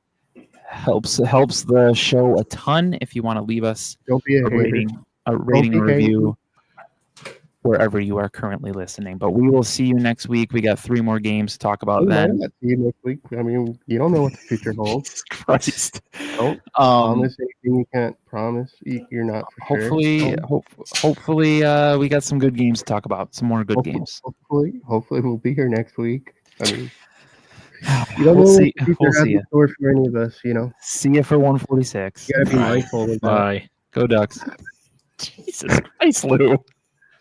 Helps the show a ton. If you want to leave us Don't be a rating and review wherever you are currently listening. But we will see you next week. We got 3 more games to talk about then. See you next week. I mean, you don't know what the future holds. Jesus Christ. Don't promise anything you can't promise. You're not for sure. Hopefully, we got some good games to talk about. Some more good games. Hopefully, we'll be here next week. I mean, you don't know what the future has in store for any of us, you know. See you for 146. You gotta be mindful of that. Bye. Go Ducks. Jesus Christ, Lou.